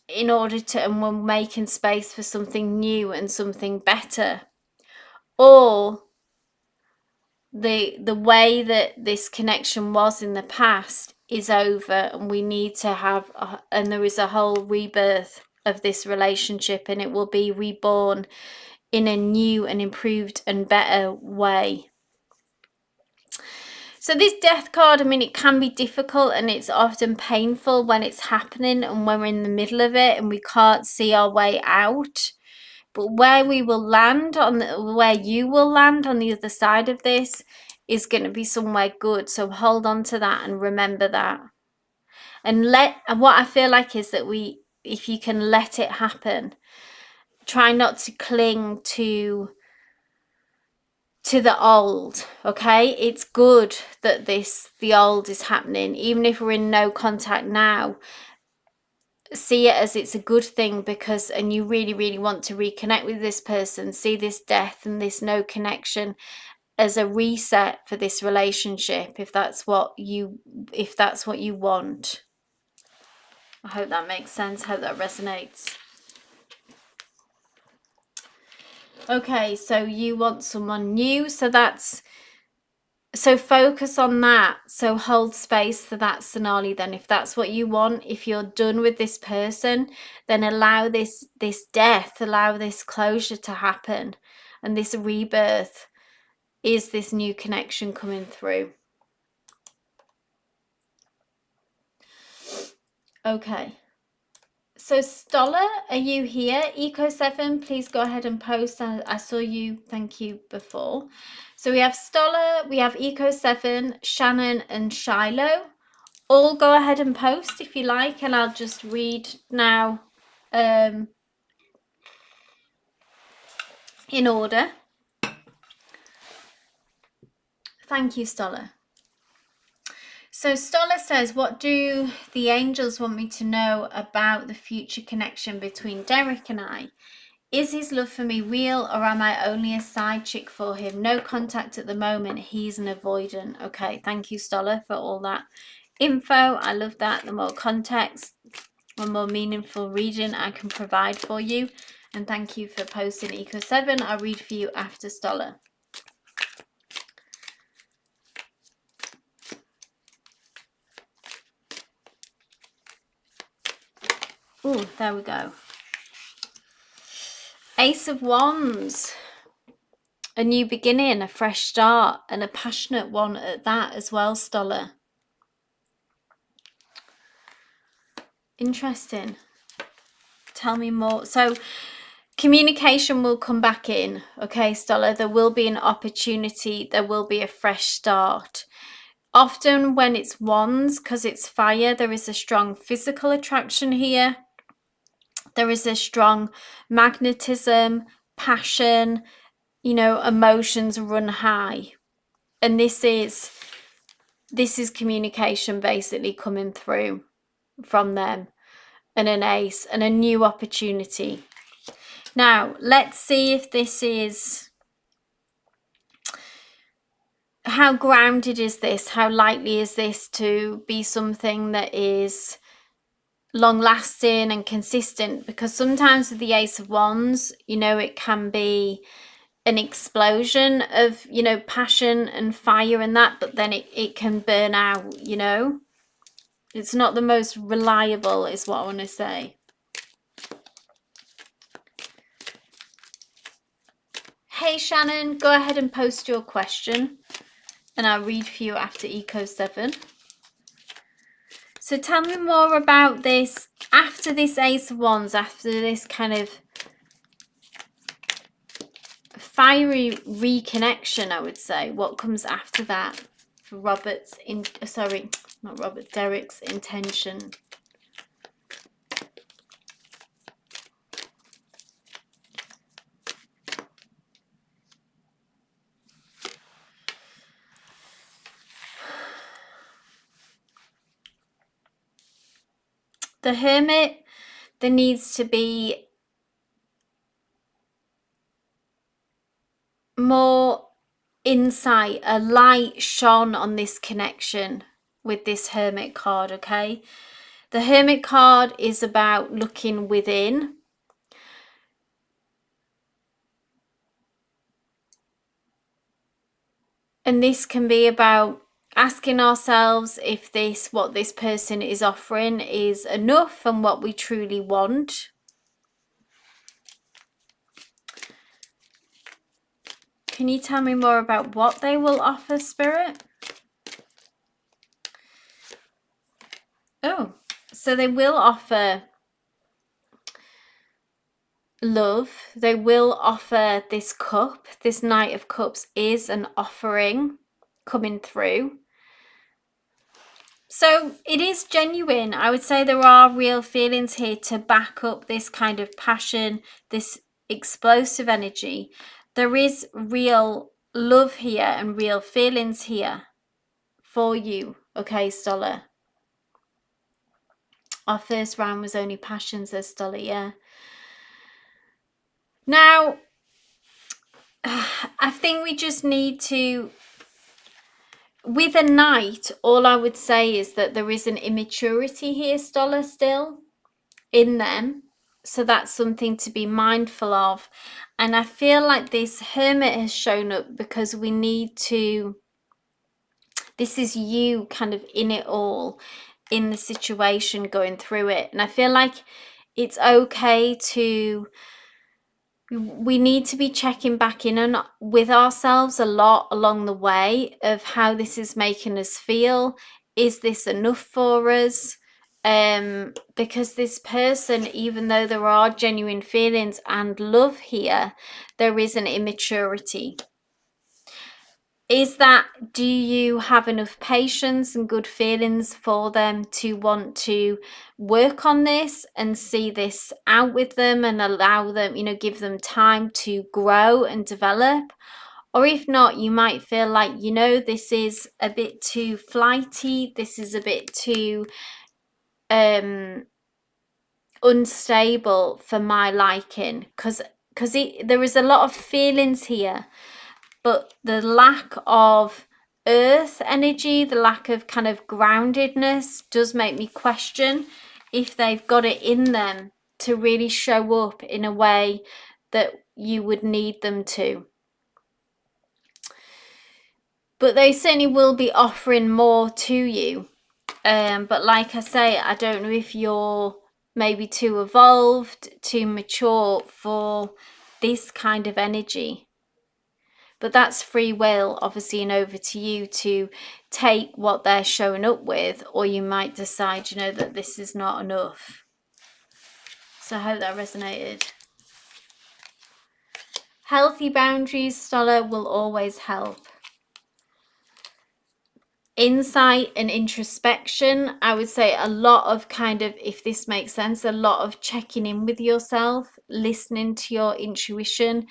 in order to, and we're making space for something new and something better. Or the way that this connection was in the past is over, and we need to have and there is a whole rebirth of this relationship, and it will be reborn in a new and improved and better way. So this Death card, I mean, it can be difficult and it's often painful when it's happening and when we're in the middle of it and we can't see our way out. But where we will land where you will land on the other side of this is going to be somewhere good. So hold on to that and remember that. And what I feel like is that if you can let it happen, try not to cling to the old. Okay, it's good that the old is happening, even if we're in no contact now. See it as it's a good thing, because, and you really want to reconnect with this person. See this death and this no connection as a reset for this relationship, if that's what you want. I hope that makes sense. I hope that resonates. Okay, so you want someone new, so focus on that. So hold space for that, Sonali, then, if that's what you want. If you're done with this person, then allow this death, allow this closure to happen, and this rebirth is this new connection coming through. Okay. So Stoller, are you here? Eco7, please go ahead and post. I saw you, thank you, before. So we have Stoller, we have Eco7, Shannon and Shiloh. All go ahead and post if you like, and I'll just read now in order. Thank you, Stoller. So Stoller says, what do the angels want me to know about the future connection between Derek and I? Is his love for me real, or am I only a side chick for him? No contact at the moment. He's an avoidant. Okay, thank you, Stoller, for all that info. I love that. The more context, the more meaningful reading I can provide for you. And thank you for posting Eco7. I'll read for you after Stoller. Oh, there we go. Ace of Wands. A new beginning, a fresh start, and a passionate one at that as well, Stoller. Interesting. Tell me more. So communication will come back in. Okay, Stoller, there will be an opportunity. There will be a fresh start. Often when it's wands, because it's fire, there is a strong physical attraction here. There is a strong magnetism, passion, emotions run high. And this is communication basically coming through from them, and an ace and a new opportunity. Now, let's see if this is, how grounded is this? How likely is this to be something that is long lasting and consistent? Because sometimes with the Ace of Wands, it can be an explosion of, passion and fire and that, but then it can burn out, It's not the most reliable, is what I want to say. Hey Shannon, go ahead and post your question and I'll read for you after Eco7. So tell me more about this, after this Ace of Wands, after this kind of fiery reconnection, I would say. What comes after that for Derek's intention? The Hermit, there needs to be more insight, a light shone on this connection with this Hermit card, okay? The Hermit card is about looking within. And this can be about asking ourselves if what this person is offering is enough and what we truly want. Can you tell me more about what they will offer, Spirit? Oh, so they will offer love. They will offer this cup. This Knight of Cups is an offering coming through. So it is genuine. I would say there are real feelings here to back up this kind of passion, this explosive energy. There is real love here and real feelings here for you. Okay, Stoller. Our first round was only passion, says Stoller, yeah. Now, I think we just need to, with a knight, all I would say is that there is an immaturity here, Stoller, still in them. So that's something to be mindful of. And I feel like this Hermit has shown up because we need to, this is you kind of in it all, in the situation, going through it. And I feel like it's okay to, we need to be checking back in and with ourselves a lot along the way of how this is making us feel. Is this enough for us? Because this person, even though there are genuine feelings and love here, there is an immaturity. Is that, do you have enough patience and good feelings for them to want to work on this and see this out with them and allow them, give them time to grow and develop? Or if not, you might feel like, this is a bit too flighty, this is a bit too unstable for my liking, because there is a lot of feelings here, but the lack of earth energy, the lack of kind of groundedness does make me question if they've got it in them to really show up in a way that you would need them to. But they certainly will be offering more to you. But like I say, I don't know if you're maybe too evolved, too mature for this kind of energy. But that's free will, obviously, and over to you to take what they're showing up with, or you might decide, that this is not enough. So I hope that resonated. Healthy boundaries, Stoller, will always help. Insight and introspection, I would say a lot of kind of, if this makes sense, a lot of checking in with yourself, listening to your intuition,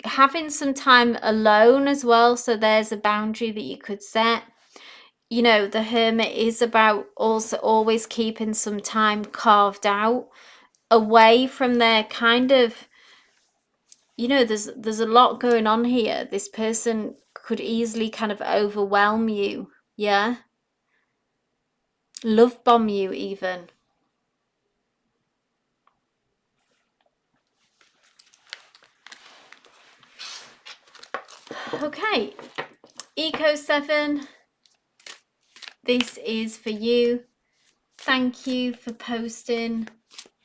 having some time alone as well. So there's a boundary that you could set. The Hermit is about also always keeping some time carved out away from their kind of, there's a lot going on here. This person could easily kind of overwhelm you. Yeah. Love bomb you even. Okay. Eco 7. This is for you. Thank you for posting.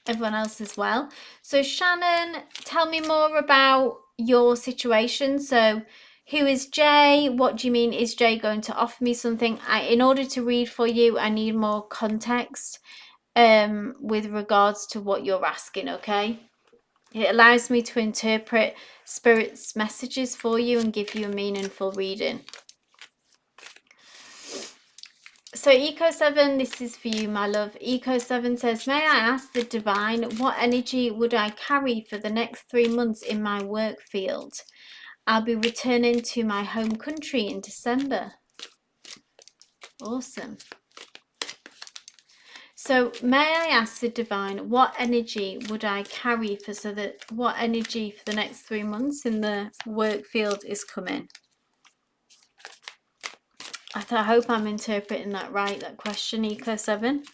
Everyone else as well. So Shannon, tell me more about your situation. So who is Jay? What do you mean, is Jay going to offer me something? In order to read for you, I need more context with regards to what you're asking, okay? It allows me to interpret Spirit's messages for you and give you a meaningful reading. So Eco 7, this is for you, my love. Eco 7 says, may I ask the divine, what energy would I carry for the next 3 months in my work field? I'll be returning to my home country in December. Awesome. So may I ask the divine, what energy would I carry for, so that what energy for the next 3 months in the work field is coming? I hope I'm interpreting that right, that question, Eco 7.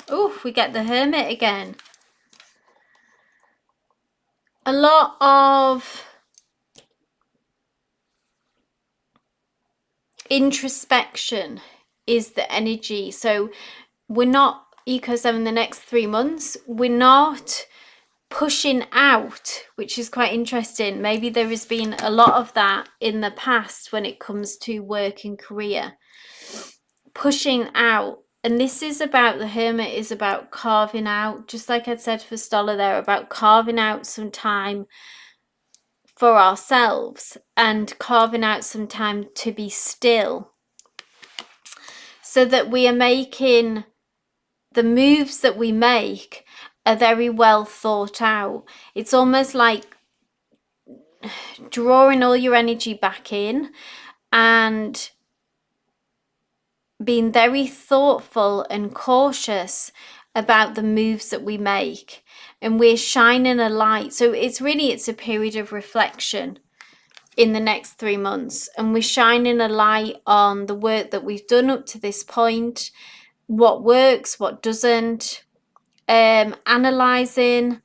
Oh, we get the Hermit again. A lot of introspection is the energy. So we're not, Eco 7, the next 3 months, we're not pushing out, which is quite interesting. Maybe there has been a lot of that in the past when it comes to work and career. Pushing out. And this is about, the Hermit is about carving out, just like I said for Stoller there, about carving out some time for ourselves and carving out some time to be still, so that we are making the moves that we make are very well thought out. It's almost like drawing all your energy back in and being very thoughtful and cautious about the moves that we make, and we're shining a light. So it's a period of reflection in the next 3 months, and we're shining a light on the work that we've done up to this point, what works, what doesn't, analysing,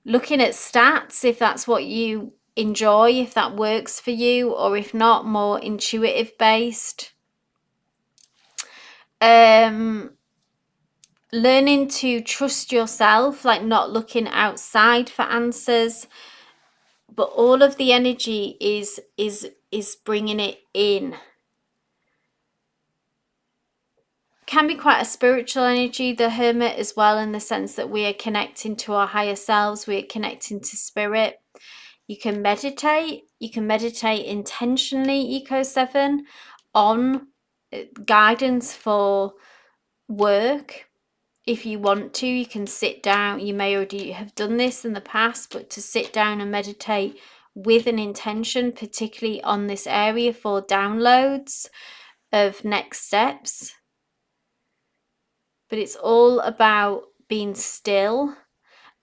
looking at stats if that's what you enjoy, if that works for you, or if not, more intuitive based. Learning to trust yourself, like not looking outside for answers, but all of the energy is bringing it in. Can be quite a spiritual energy, the Hermit, as well, in the sense that we are connecting to our higher selves, we are connecting to spirit. You can meditate intentionally, Eco 7, on guidance for work. If you want to, you can sit down. You may already have done this in the past, but to sit down and meditate with an intention, particularly on this area for downloads of next steps. But it's all about being still,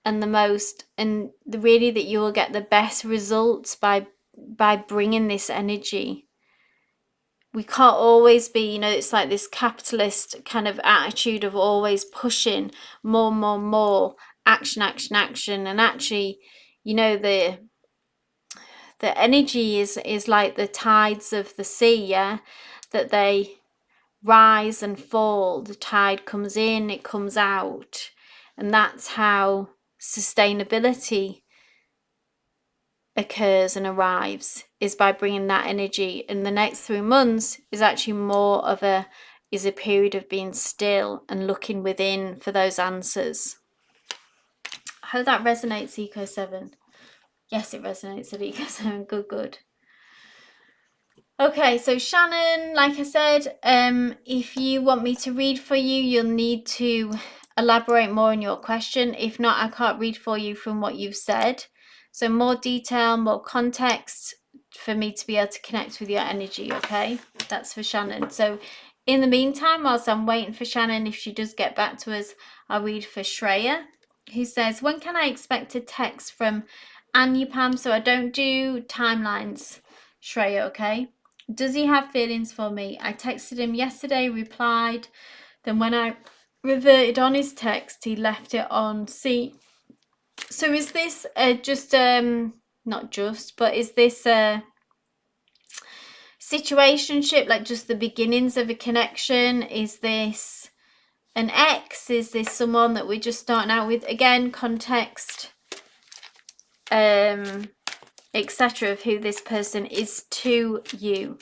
and really that you will get the best results by bringing this energy. We can't always be, it's like this capitalist kind of attitude of always pushing more action, and actually, the energy is like the tides of the sea, yeah, that they rise and fall. The tide comes in, it comes out, and that's how sustainability occurs and arrives, is by bringing that energy. And the next 3 months is actually more of a period of being still and looking within for those answers. I hope that resonates, Eco 7. Yes, it resonates at Eco 7. Good. Okay, so Shannon, like I said, if you want me to read for you, you'll need to elaborate more on your question. If not, I can't read for you from what you've said. So more detail, more context for me to be able to connect with your energy, okay? That's for Shannon. So in the meantime, whilst I'm waiting for Shannon, if she does get back to us, I'll read for Shreya, who says, when can I expect a text from Anyapam? So I don't do timelines, Shreya, okay? Does he have feelings for me? I texted him yesterday, replied. Then when I reverted on his text, he left it on see. So is this not just, but is this a situationship, like just the beginnings of a connection? Is this an ex? Is this someone that we're just starting out with? Again, context, etc., of who this person is to you.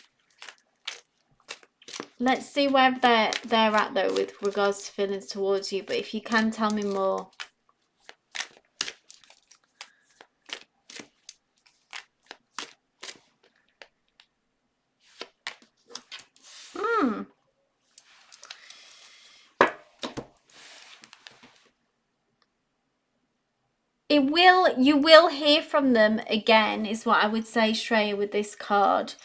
Let's see where they're at though with regards to feelings towards you, but if you can tell me more. You will hear from them again, is what I would say, Shreya, with this card.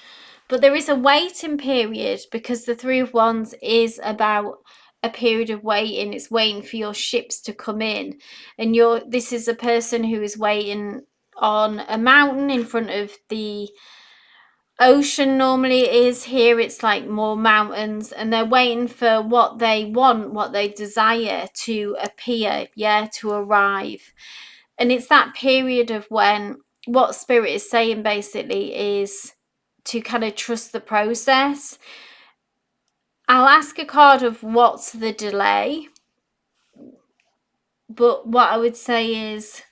But there is a waiting period, because the Three of Wands is about a period of waiting. It's waiting for your ships to come in. And this is a person who is waiting on a mountain in front of the ocean. Normally it is. Here it's like more mountains, and they're waiting for what they want, what they desire to appear, to arrive. And it's that period of when what Spirit is saying basically is to kind of trust the process. I'll ask a card of what's the delay, but what I would say is,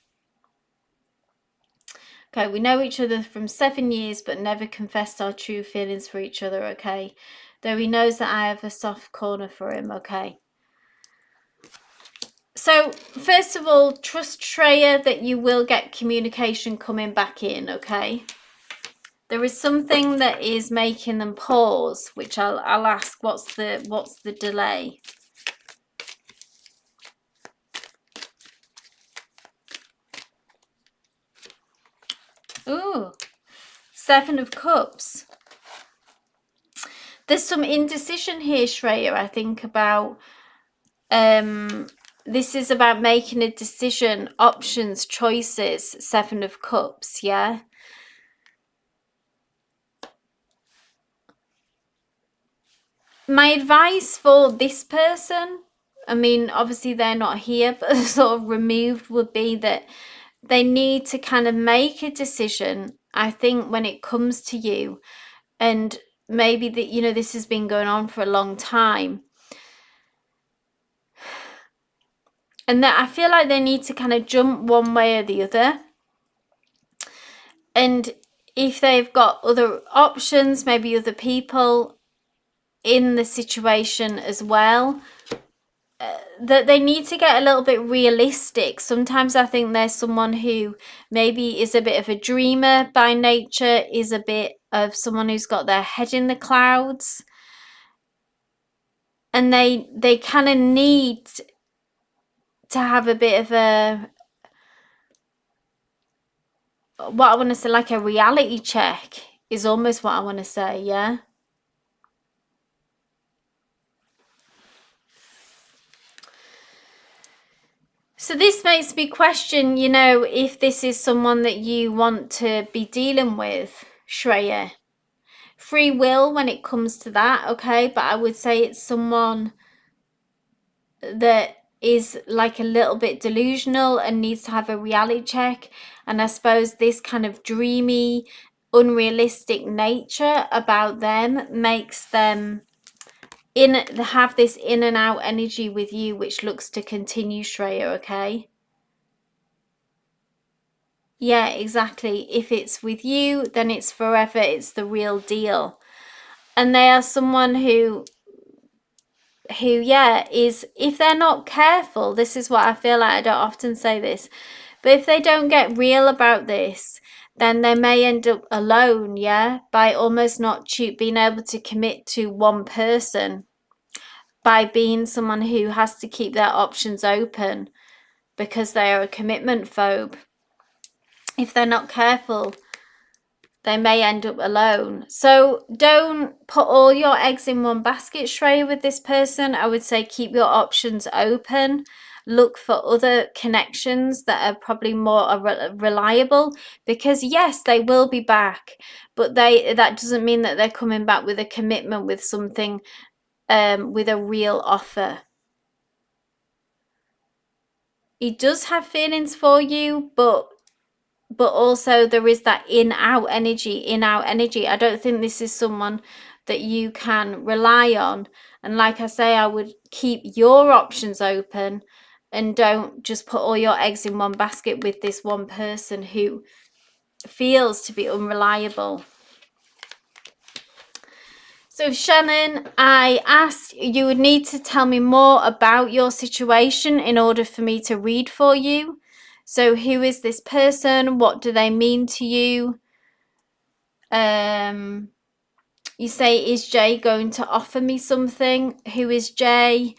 okay, we know each other from 7 years but never confessed our true feelings for each other, okay? Though he knows that I have a soft corner for him, okay? So, first of all, trust Shreya that you will get communication coming back in, okay? There is something that is making them pause, which I'll ask, what's the delay? Ooh, 7 of Cups. There's some indecision here, Shreya, I think, about this is about making a decision, options, choices. 7 of Cups, yeah? My advice for this person, I mean, obviously they're not here, but sort of removed, would be that they need to kind of make a decision, I think, when it comes to you. And maybe that, this has been going on for a long time. And that I feel like they need to kind of jump one way or the other. And if they've got other options, maybe other people in the situation as well, that they need to get a little bit realistic. Sometimes I think there's someone who maybe is a bit of a dreamer by nature, is a bit of someone who's got their head in the clouds. And they kind of need to have a bit of a, what I want to say, like a reality check is almost what I want to say, yeah? So this makes me question, if this is someone that you want to be dealing with, Shreya. Free will when it comes to that, okay? But I would say it's someone that is like a little bit delusional and needs to have a reality check. And I suppose this kind of dreamy, unrealistic nature about them makes them have this in and out energy with you, which looks to continue, Shreya, okay? Yeah, exactly. If it's with you, then it's forever. It's the real deal. And they are someone who is, if they're not careful, this is what I feel like, I don't often say this, but if they don't get real about this, then they may end up alone, by almost not being able to commit to one person, by being someone who has to keep their options open because they are a commitment phobe. If they're not careful, they may end up alone. So don't put all your eggs in one basket, Shreya, with this person. I would say keep your options open. Look for other connections that are probably more reliable, because yes, they will be back, but that doesn't mean that they're coming back with a commitment, with something, with a real offer. He does have feelings for you, but also there is that in-out energy. I don't think this is someone that you can rely on. And like I say, I would keep your options open and don't just put all your eggs in one basket with this one person who feels to be unreliable. So Shannon, I asked you would need to tell me more about your situation in order for me to read for you. So who is this person? What do they mean to you? You say, is Jay going to offer me something? Who is Jay?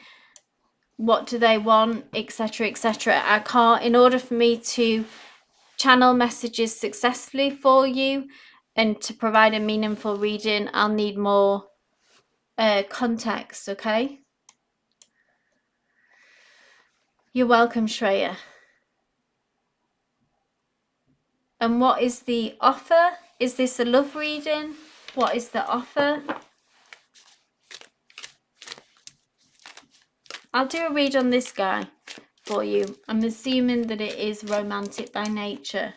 What do they want? Etc, etc. I can't, in order for me to channel messages successfully for you, And to provide a meaningful reading, I'll need more context, okay? You're welcome, Shreya. And what is the offer? Is this a love reading? What is the offer? I'll do a read on this guy for you. I'm assuming that it is romantic by nature.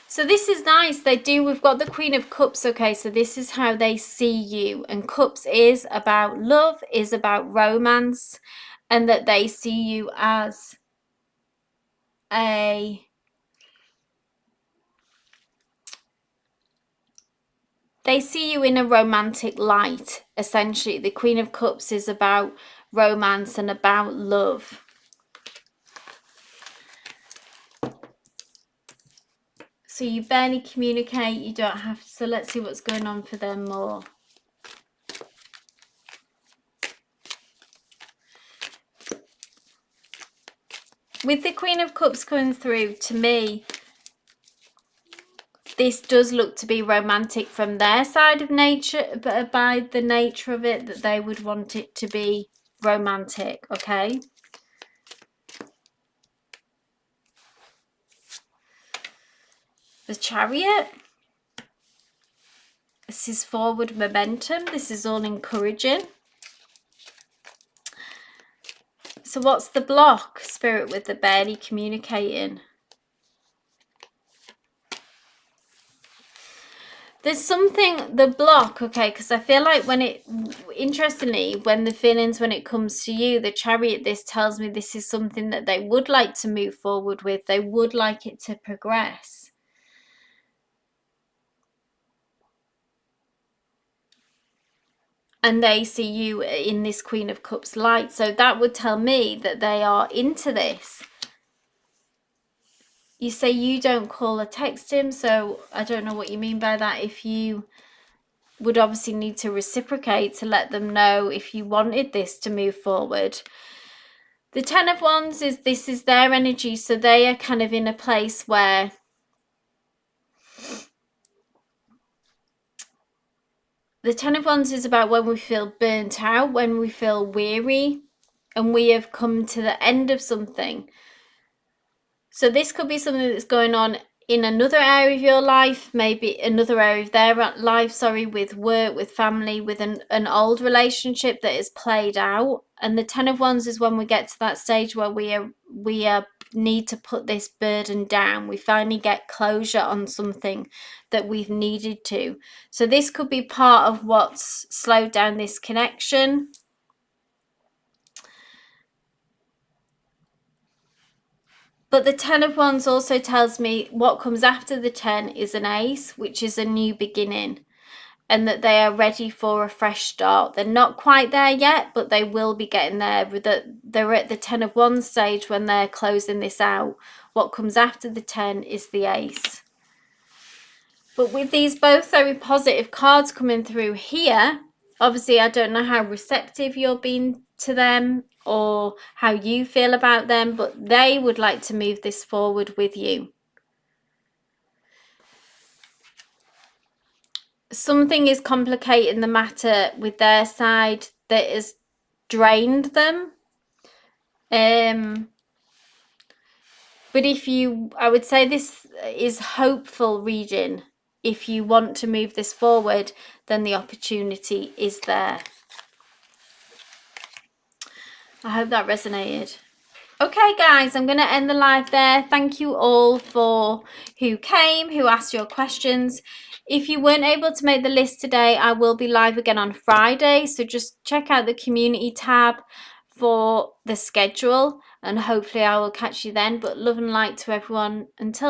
So this is nice. We've got the Queen of Cups, okay? So this is how they see you. And Cups is about love, is about romance, and that they see you as they see you in a romantic light, essentially. The Queen of Cups is about romance and about love. So you barely communicate, you don't have to. So let's see what's going on for them more. With the Queen of Cups coming through, to me, this does look to be romantic from their side of nature, but by the nature of it, that they would want it to be romantic, okay? The Chariot. This is forward momentum. This is all encouraging. So what's the block, Spirit, with the barely communicating? There's something, the block, okay, because I feel like interestingly, when it comes to you, the Chariot, this tells me this is something that they would like to move forward with. They would like it to progress. And they see you in this Queen of Cups light. So that would tell me that they are into this. You say you don't call or text him, so I don't know what you mean by that. If you would obviously need to reciprocate to let them know if you wanted this to move forward. The Ten of Wands this is their energy, so they are kind of in a place where the Ten of Wands is about when we feel burnt out, when we feel weary, and we have come to the end of something. So this could be something that's going on in another area of your life, maybe another area of their life, with work, with family, with an old relationship that is played out. And the Ten of Wands is when we get to that stage where we need to put this burden down. We finally get closure on something that we've needed to. So this could be part of what's slowed down this connection. But the Ten of Wands also tells me what comes after the 10 is an Ace, which is a new beginning, and that they are ready for a fresh start. They're not quite there yet, but they will be getting there. They're at the 10 of Wands stage when they're closing this out. What comes after the 10 is the Ace. But with these both very positive cards coming through here, obviously I don't know how receptive you're being to them or how you feel about them, but they would like to move this forward with you. Something is complicating the matter with their side that has drained them. But I would say this is hopeful reading. If you want to move this forward, then the opportunity is there. I hope that resonated. Okay, guys, I'm going to end the live there. Thank you all for who came, who asked your questions. If you weren't able to make the list today, I will be live again on Friday. So just check out the community tab for the schedule and hopefully I will catch you then. But love and light to everyone. Until